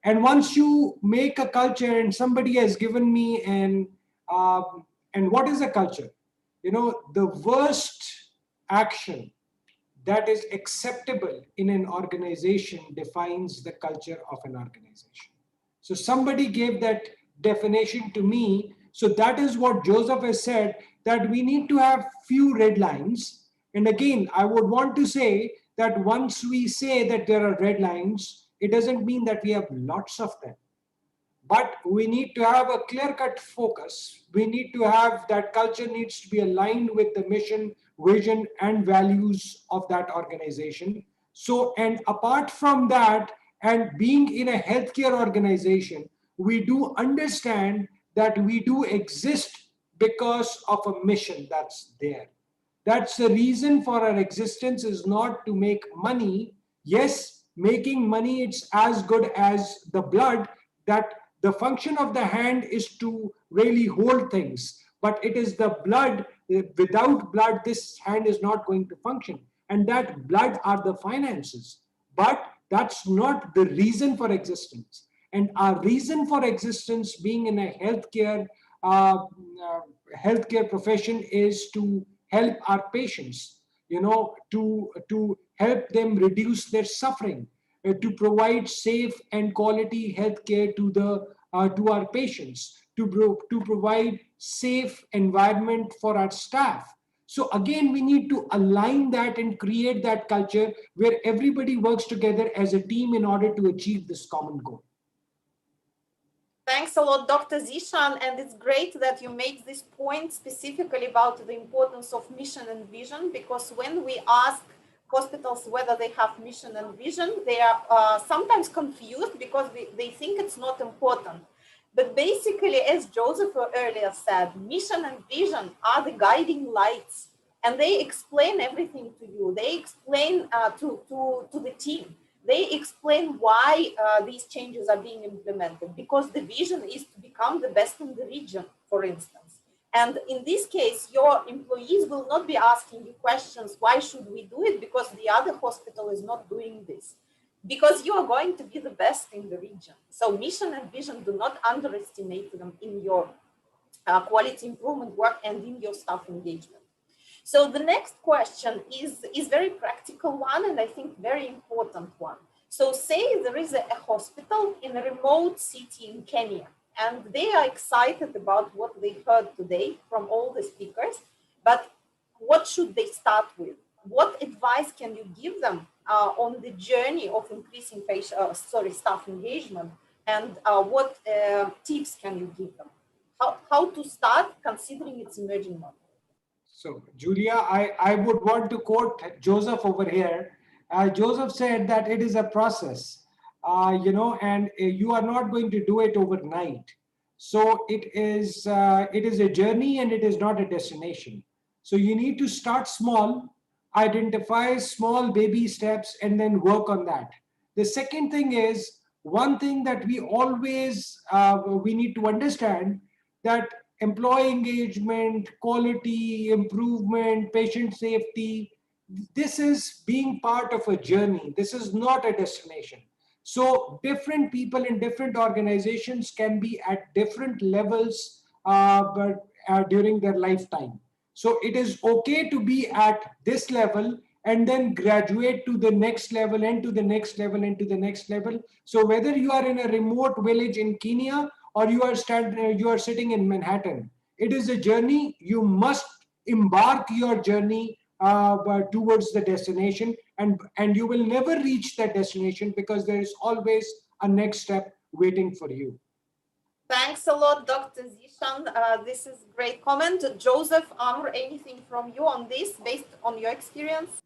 And once you make a culture, and somebody has given me and what is a culture? You know, the worst action that is acceptable in an organization defines the culture of an organization. So somebody gave that definition to me. So that is what Joseph has said, that we need to have few red lines And again, I would want to say that once we say that there are red lines, it doesn't mean that we have lots of them. But we need to have a clear-cut focus. We need to have that culture needs to be aligned with the mission, vision, and values of that organization. So, and apart from that, and being in a healthcare organization, we do understand that we do exist because of a mission that's there. That's the reason for our existence, is not to make money. Yes, making money, it's as good as the blood, that the function of the hand is to really hold things, but it is the blood. Without blood, this hand is not going to function. And that blood are the finances. But that's not the reason for existence. And our reason for existence, being in a healthcare profession, is to help our patients, to help them reduce their suffering, to provide safe and quality healthcare to our patients, to provide safe environment for our staff. So again, we need to align that and create that culture where everybody works together as a team in order to achieve this common goal. Thanks a lot, Dr. Zishan, and it's great that you make this point specifically about the importance of mission and vision, because when we ask hospitals whether they have mission and vision, they are sometimes confused because they think it's not important. But basically, as Joseph earlier said, mission and vision are the guiding lights, and they explain everything to you. They explain to the team. They explain why these changes are being implemented, because the vision is to become the best in the region, for instance. And in this case, your employees will not be asking you questions, why should we do it? Because the other hospital is not doing this. Because you are going to be the best in the region. So mission and vision, do not underestimate them in your quality improvement work and in your staff engagement. So the next question is very practical one, and I think very important one. So say there is a hospital in a remote city in Kenya, and they are excited about what they heard today from all the speakers, but what should they start with? What advice can you give them on the journey of increasing staff engagement, and what tips can you give them? How to start considering its emerging model? So, Julia, I would want to quote Joseph over here. Joseph said that it is a process, and you are not going to do it overnight. So it is a journey, and it is not a destination. So you need to start small, identify small baby steps, and then work on that. The second thing is, one thing that we always, we need to understand, that employee engagement, quality improvement, patient safety, this is being part of a journey. This is not a destination. So different people in different organizations can be at different levels during their lifetime. So it is okay to be at this level and then graduate to the next level and to the next level and to the next level. So whether you are in a remote village in Kenya or you are sitting in Manhattan, it is a journey. You must embark your journey towards the destination, and you will never reach that destination because there is always a next step waiting for you. Thanks a lot, Dr. Zishan. This is a great comment. Joseph, Amr, anything from you on this based on your experience?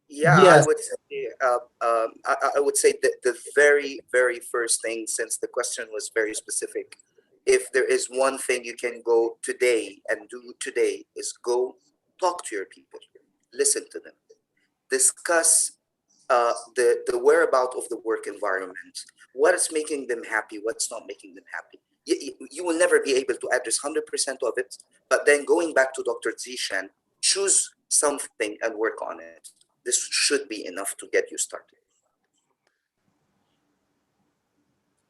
Yeah, Yes. I would say that the very, very first thing, since the question was very specific, if there is one thing you can go today and do today, is go talk to your people, listen to them, discuss the whereabouts of the work environment, what is making them happy, what's not making them happy. You will never be able to address 100% of it, but then going back to Dr. Zishan, choose something and work on it. This should be enough to get you started.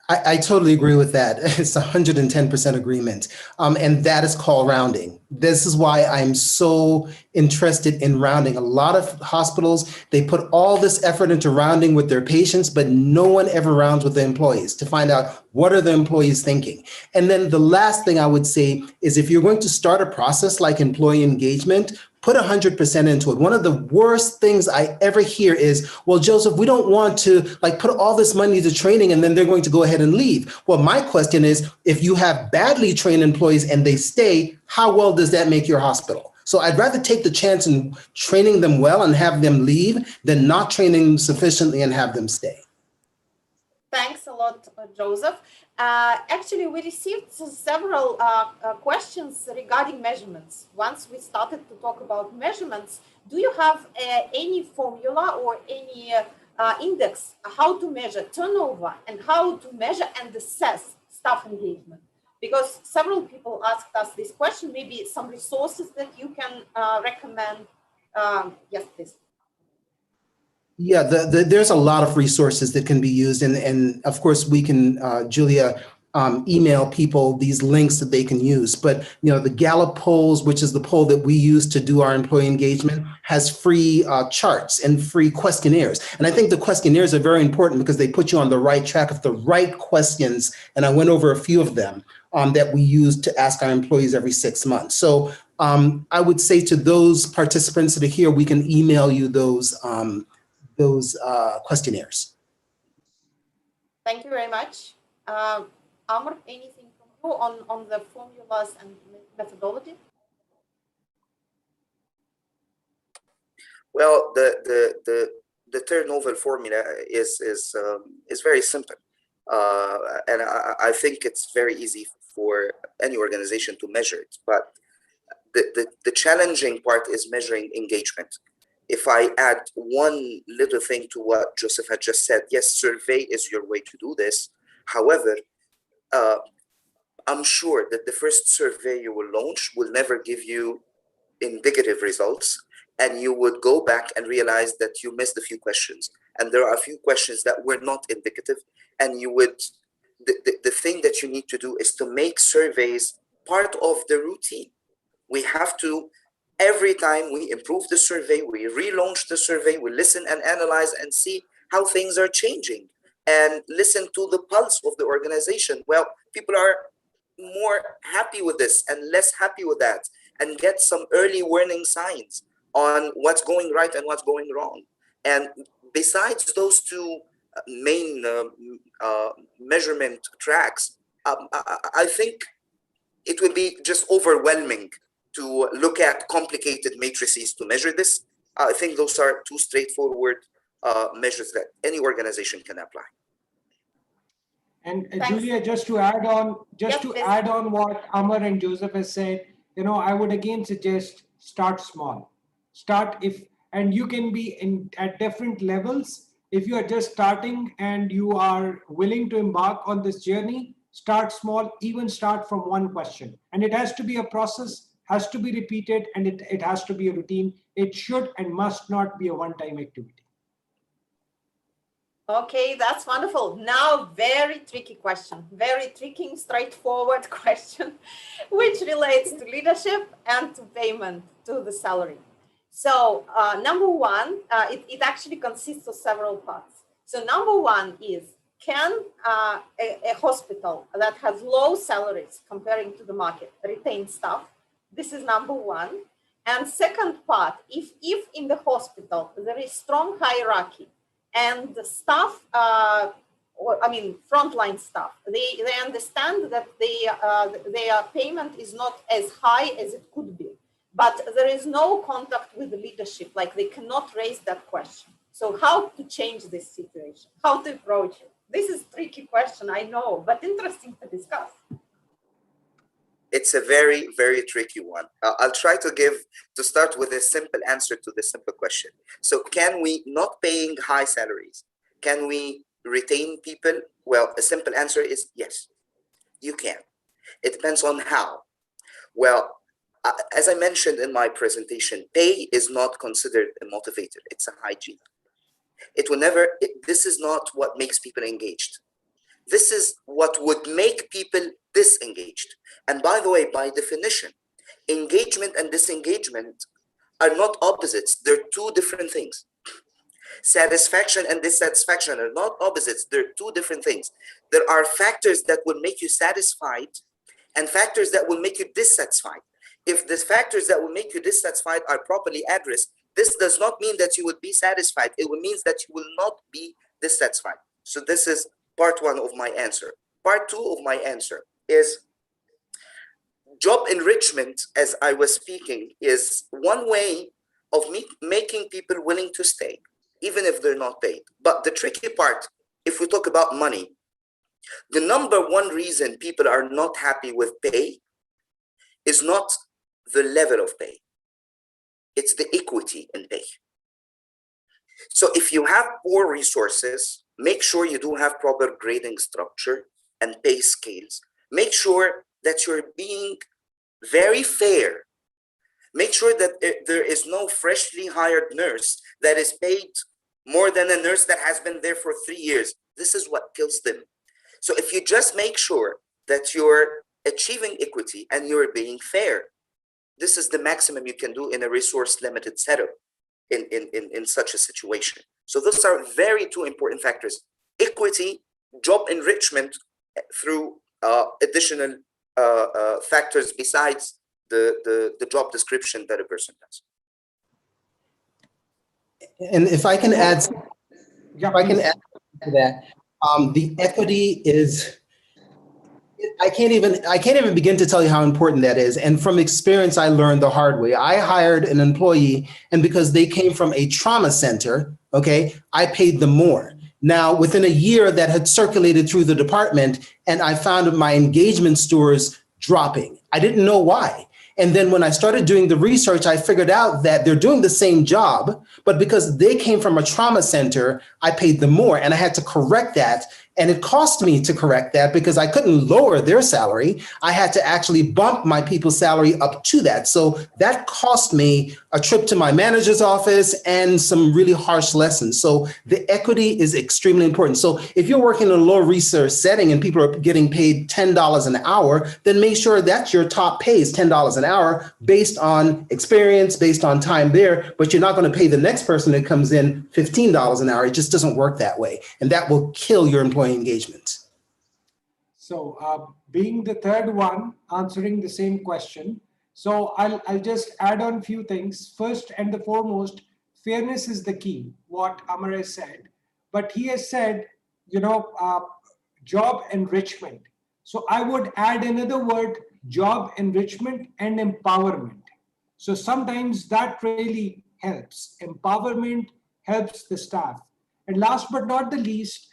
I totally agree with that. It's 110% agreement. And that is called rounding. This is why I'm so interested in rounding. A lot of hospitals, they put all this effort into rounding with their patients, but no one ever rounds with the employees to find out what are the employees thinking. And then the last thing I would say is, if you're going to start a process like employee engagement, put 100% into it. One of the worst things I ever hear is, well, Joseph, we don't want to like put all this money into training and then they're going to go ahead and leave. Well, my question is, if you have badly trained employees and they stay, how well does that make your hospital? So I'd rather take the chance in training them well and have them leave than not training them sufficiently and have them stay. Thanks a lot, Joseph. Actually, we received several questions regarding measurements. Once we started to talk about measurements, do you have any formula or any index how to measure turnover and how to measure and assess staff engagement? Because several people asked us this question, maybe some resources that you can recommend. Yes, please. Yeah, there's a lot of resources that can be used. And of course, we can, Julia, email people these links that they can use. But, you know, the Gallup polls, which is the poll that we use to do our employee engagement, has free charts and free questionnaires. And I think the questionnaires are very important because they put you on the right track of the right questions. And I went over a few of them that we use to ask our employees every 6 months. So I would say to those participants that are here, we can email you those questionnaires. Thank you very much. Amr, anything from you on the formulas and methodology? Well, the turnover formula is very simple, and I think it's very easy for any organization to measure it. But the challenging part is measuring engagement. If I add one little thing to what Joseph had just said, yes, survey is your way to do this. However, I'm sure that the first survey you will launch will never give you indicative results, and you would go back and realize that you missed a few questions. And there are a few questions that were not indicative, and you would, the thing that you need to do is to make surveys part of the routine. We have to, every time we improve the survey, we relaunch the survey, we listen and analyze and see how things are changing and listen to the pulse of the organization. Well, people are more happy with this and less happy with that, and get some early warning signs on what's going right and what's going wrong. And besides those two main measurement tracks, I think it would be just overwhelming to look at complicated matrices to measure this. I think those are two straightforward measures that any organization can apply. And Thanks. Julia, just to add on what Amar and Joseph has said, you know, I would again suggest start small. And you can be at different levels. If you are just starting and you are willing to embark on this journey, start small, even start from one question. And it has to be a process, has to be repeated, and it has to be a routine. It should and must not be a one-time activity. Okay, that's wonderful. Now, very tricky question, very tricky, straightforward question, which relates to leadership and to payment, to the salary. So number one, it actually consists of several parts. So number one is, can a hospital that has low salaries comparing to the market retain staff? This is number one. And second part, if in the hospital there is strong hierarchy and the staff, frontline staff, they understand that their payment is not as high as it could be, but there is no contact with the leadership, like they cannot raise that question. So how to change this situation? How to approach it? This is a tricky question, I know, but interesting to discuss. It's a very, very tricky one. I'll try to start with a simple answer to the simple question. So can we, not paying high salaries, can we retain people? Well, a simple answer is yes, you can. It depends on how. Well, as I mentioned in my presentation, pay is not considered a motivator. It's a hygiene. It will never, this is not what makes people engaged. This is what would make people disengaged. And by the way, by definition, engagement and disengagement are not opposites. They're two different things. Satisfaction and dissatisfaction are not opposites. They're two different things. There are factors that will make you satisfied and factors that will make you dissatisfied. if the factors that will make you dissatisfied are properly addressed, this does not mean that you will be satisfied. It means that you will not be dissatisfied. So this is part one of my answer. Part two of my answer is job enrichment, as I was speaking, is one way of making people willing to stay, even if they're not paid. But the tricky part, if we talk about money, the number one reason people are not happy with pay is not the level of pay. It's the equity in pay. So if you have poor resources, make sure you do have proper grading structure and pay scales. Make sure that you're being very fair. Make sure that there is no freshly hired nurse that is paid more than a nurse that has been there for 3 years. This is what kills them. So if you just make sure that you're achieving equity and you're being fair, this is the maximum you can do in a resource limited setup in such a situation. So those are very two important factors: equity, job enrichment through additional factors besides the job description that a person does. And if I can add, Yeah, if I can please. add to that, the equity is, I can't even begin to tell you how important that is. And from experience, I learned the hard way. I hired an employee, and because they came from a trauma center, okay, I paid them more. Now, within a year, that had circulated through the department, and I found my engagement scores dropping. I didn't know why. And then when I started doing the research, I figured out that they're doing the same job, but because they came from a trauma center, I paid them more, and I had to correct that. And it cost me to correct that because I couldn't lower their salary. I had to actually bump my people's salary up to that. So that cost me a trip to my manager's office and some really harsh lessons. So the equity is extremely important. So if you're working in a low research setting and people are getting paid $10 an hour, then make sure that your top pay is $10 an hour based on experience, based on time there, but you're not going to pay the next person that comes in $15 an hour. It just doesn't work that way. And that will kill your employee engagement. So being the third one, answering the same question. So I'll just add on a few things. First and the foremost, fairness is the key, what Amar has said. But he has said, job enrichment. So I would add another word, job enrichment and empowerment. So sometimes that really helps. Empowerment helps the staff. And last but not the least,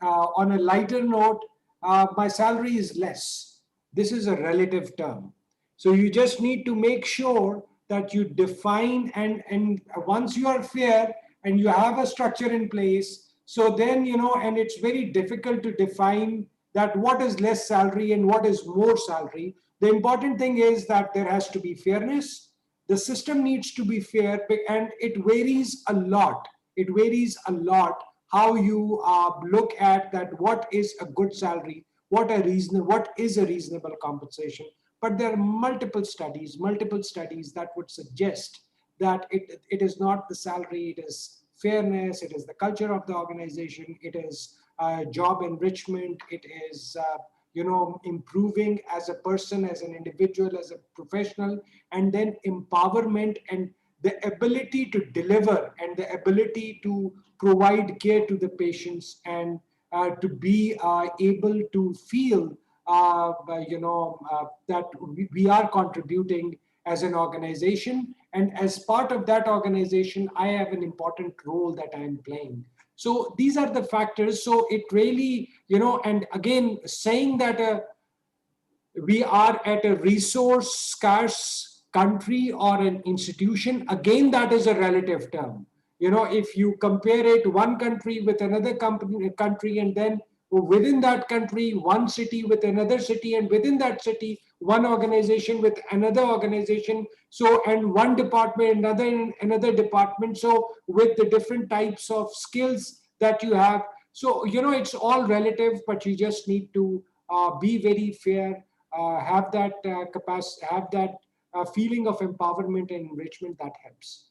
on a lighter note, my salary is less. This is a relative term. So you just need to make sure that you define, and once you are fair and you have a structure in place, so then, and it's very difficult to define that what is less salary and what is more salary. The important thing is that there has to be fairness. The system needs to be fair, and it varies a lot. It varies a lot how you look at that, what is a good salary, what is a reasonable compensation. But there are multiple studies that would suggest that it is not the salary, it is fairness, it is the culture of the organization, it is job enrichment, it is improving as a person, as an individual, as a professional, and then empowerment and the ability to deliver and the ability to provide care to the patients, and to be able to feel that we are contributing as an organization, and as part of that organization, I have an important role that I am playing. So these are the factors. So it really, and again, saying that we are at a resource scarce country or an institution, again, that is a relative term. If you compare it one country with another country, and then within that country, one city with another city, and within that city, one organization with another organization. So, and one department, another department. So with the different types of skills that you have. So, it's all relative, but you just need to be very fair, have that capacity, have that feeling of empowerment and enrichment that helps.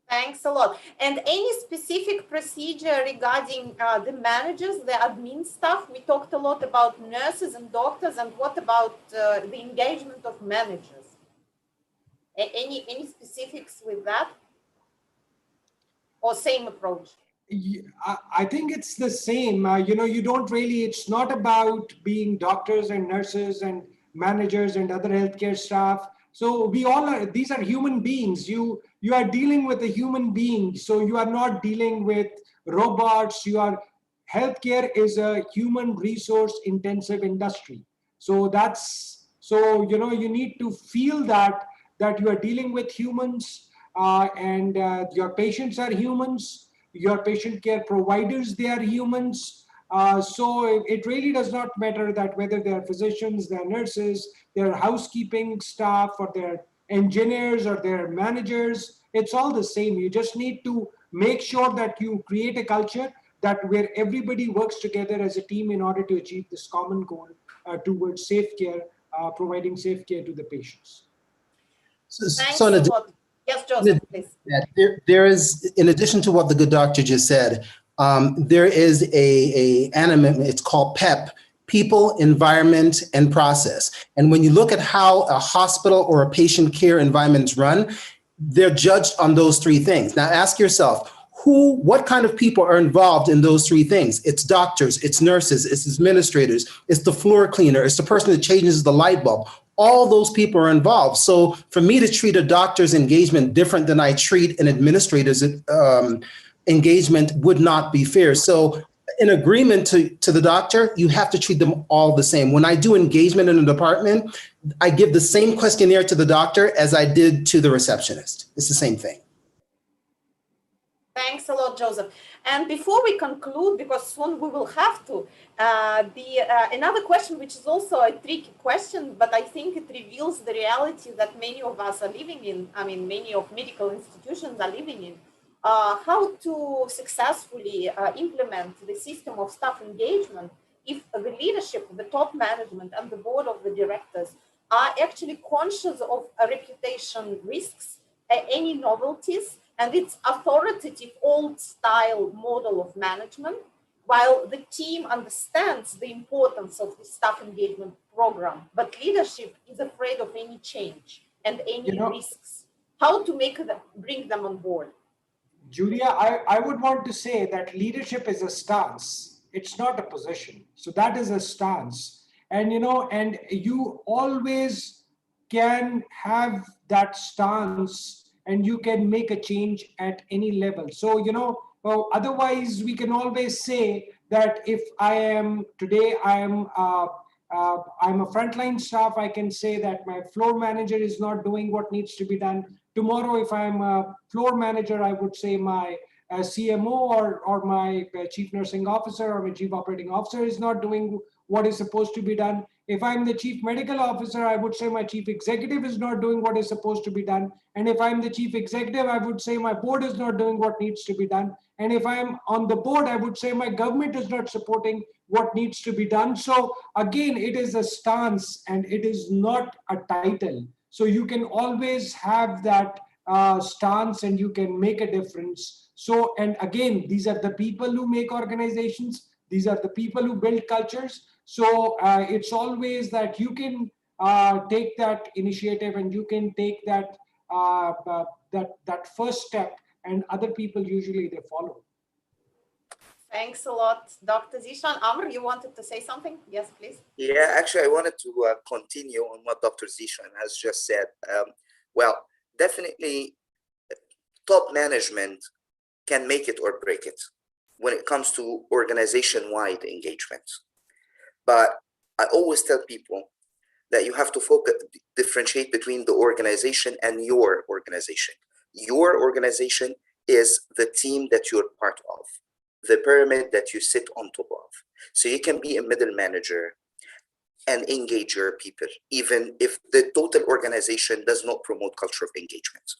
Thanks a lot. And any specific procedure regarding the managers, the admin staff? We talked a lot about nurses and doctors, and what about the engagement of managers? Any specifics with that? Or same approach? I think it's the same. You don't really, it's not about being doctors and nurses and managers and other healthcare staff. So we all are, these are human beings. You are dealing with a human being. So you are not dealing with robots. Healthcare is a human resource intensive industry. So you need to feel that you are dealing with humans, and your patients are humans. Your patient care providers, they are humans. So it really does not matter that whether they are physicians, they are nurses, they are housekeeping staff, or they're engineers, or they're managers. It's all the same. You just need to make sure that you create a culture where everybody works together as a team in order to achieve this common goal towards safe care, providing safe care to the patients. Thanks a lot. Yes, Joseph, please. There is, in addition to what the good doctor just said, there is a animate, it's called PEP, People, Environment, and Process. And when you look at how a hospital or a patient care environment is run, they're judged on those three things. Now ask yourself, what kind of people are involved in those three things? It's doctors, it's nurses, it's administrators, it's the floor cleaner, it's the person that changes the light bulb. All those people are involved. So for me to treat a doctor's engagement different than I treat an administrator's engagement would not be fair. So in agreement to the doctor, you have to treat them all the same. When I do engagement in a department, I give the same questionnaire to the doctor as I did to the receptionist. It's the same thing. Thanks a lot, Joseph. And before we conclude, because soon we will have to, another question, which is also a tricky question, but I think it reveals the reality that many of us are living in. I mean, many of medical institutions are living in. How to successfully implement the system of staff engagement if the leadership, the top management, and the board of the directors are actually conscious of reputation risks, any novelties, and its authoritative old style model of management, while the team understands the importance of the staff engagement program, but leadership is afraid of any change and any risks. How to bring them on board? Julia, I would want to say that leadership is a stance. It's not a position. So that is a stance. And, and you always can have that stance, and you can make a change at any level. So, otherwise we can always say that if I'm a frontline staff, I can say that my floor manager is not doing what needs to be done. Tomorrow, if I'm a floor manager, I would say my CMO or my chief nursing officer or my chief operating officer is not doing what is supposed to be done. If I'm the chief medical officer, I would say my chief executive is not doing what is supposed to be done. And if I'm the chief executive, I would say my board is not doing what needs to be done. And if I'm on the board, I would say my government is not supporting what needs to be done. So again, it is a stance and it is not a title. So you can always have that stance and you can make a difference. So, and again, these are the people who make organizations. These are the people who build cultures. So it's always that you can take that initiative and you can take that first step, and other people usually they follow. Thanks a lot, Dr. Zishan. Amr, you wanted to say something? Yes, please. Yeah, actually, I wanted to continue on what Dr. Zishan has just said. Well, definitely, top management can make it or break it when it comes to organization-wide engagement. But I always tell people that you have to differentiate between the organization and your organization. Your organization is the team that you're part of, the pyramid that you sit on top of. So you can be a middle manager and engage your people, even if the total organization does not promote culture of engagement.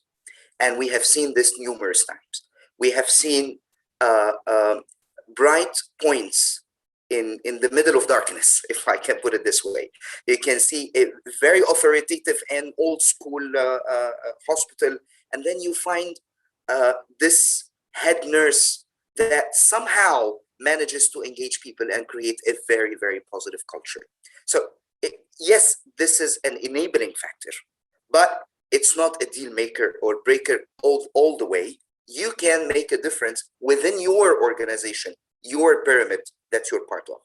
And we have seen this numerous times. We have seen bright points in the middle of darkness, if I can put it this way. You can see a very authoritative and old school hospital, and then you find this head nurse that somehow manages to engage people and create a very, very positive culture. So yes, this is an enabling factor, but it's not a deal maker or breaker all the way. You can make a difference within your organization, your pyramid that you're part of.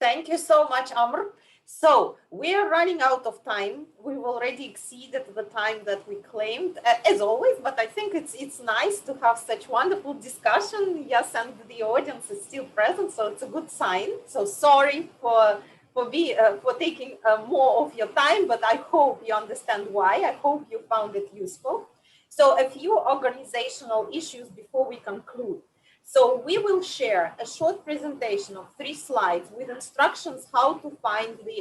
Thank you so much, Amr. So we are running out of time. We've already exceeded the time that we claimed, as always, but I think it's nice to have such wonderful discussion. Yes, and the audience is still present, so it's a good sign. So sorry for taking more of your time, but I hope you understand why. I hope you found it useful. So a few organizational issues before we conclude. So we will share a short presentation of 3 slides with instructions how to find the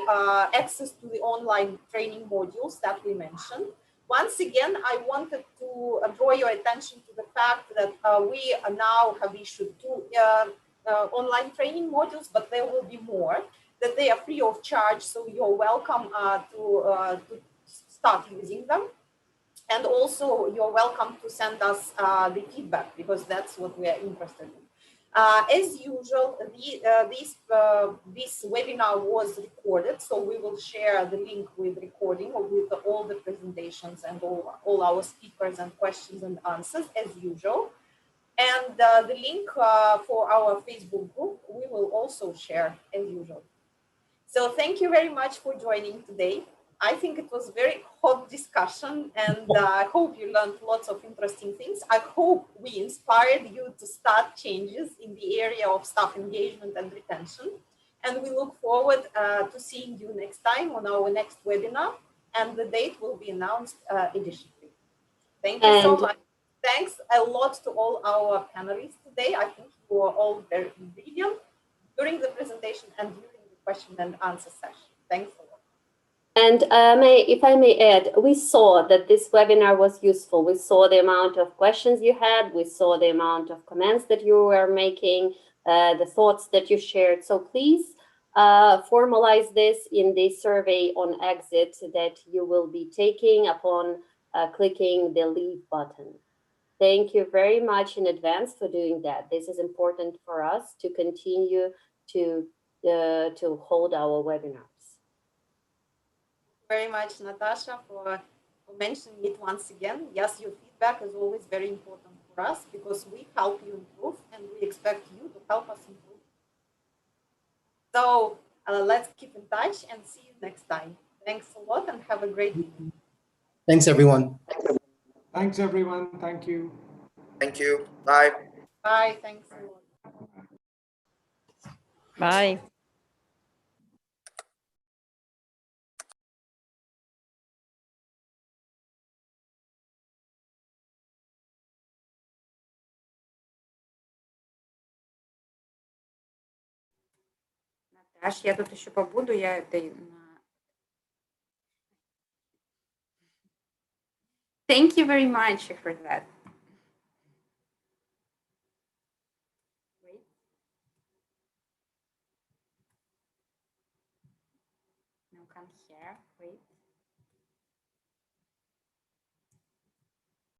access to the online training modules that we mentioned. Once again, I wanted to draw your attention to the fact that we now have issued 2 online training modules, but there will be more, that they are free of charge, so you're welcome to start using them. And also, you're welcome to send us the feedback, because that's what we are interested in. As usual, this webinar was recorded, so we will share the link with recording with all the presentations and all our speakers and questions and answers as usual. And the link for our Facebook group, we will also share as usual. So thank you very much for joining today. I think it was a very hot discussion, and I hope you learned lots of interesting things. I hope we inspired you to start changes in the area of staff engagement and retention. And we look forward to seeing you next time on our next webinar, and the date will be announced additionally. Thank you so much. Thanks a lot to all our panelists today. I think you were all very brilliant during the presentation and during the question and answer session. Thanks a lot. And if I may add, we saw that this webinar was useful. We saw the amount of questions you had. We saw the amount of comments that you were making, the thoughts that you shared. So please formalize this in the survey on exit that you will be taking upon clicking the leave button. Thank you very much in advance for doing that. This is important for us to continue to hold our webinars. Very much, Natasha, for mentioning it once again. Yes, your feedback is always very important for us, because we help you improve and we expect you to help us improve. So let's keep in touch and see you next time. Thanks a lot and have a great evening. Thanks, everyone. Thanks, everyone. Thank you. Thank you. Bye. Bye. Thanks a lot. Bye. Наташ, я тут еще побуду, Thank you very much for that. Wait. No, come here. Wait.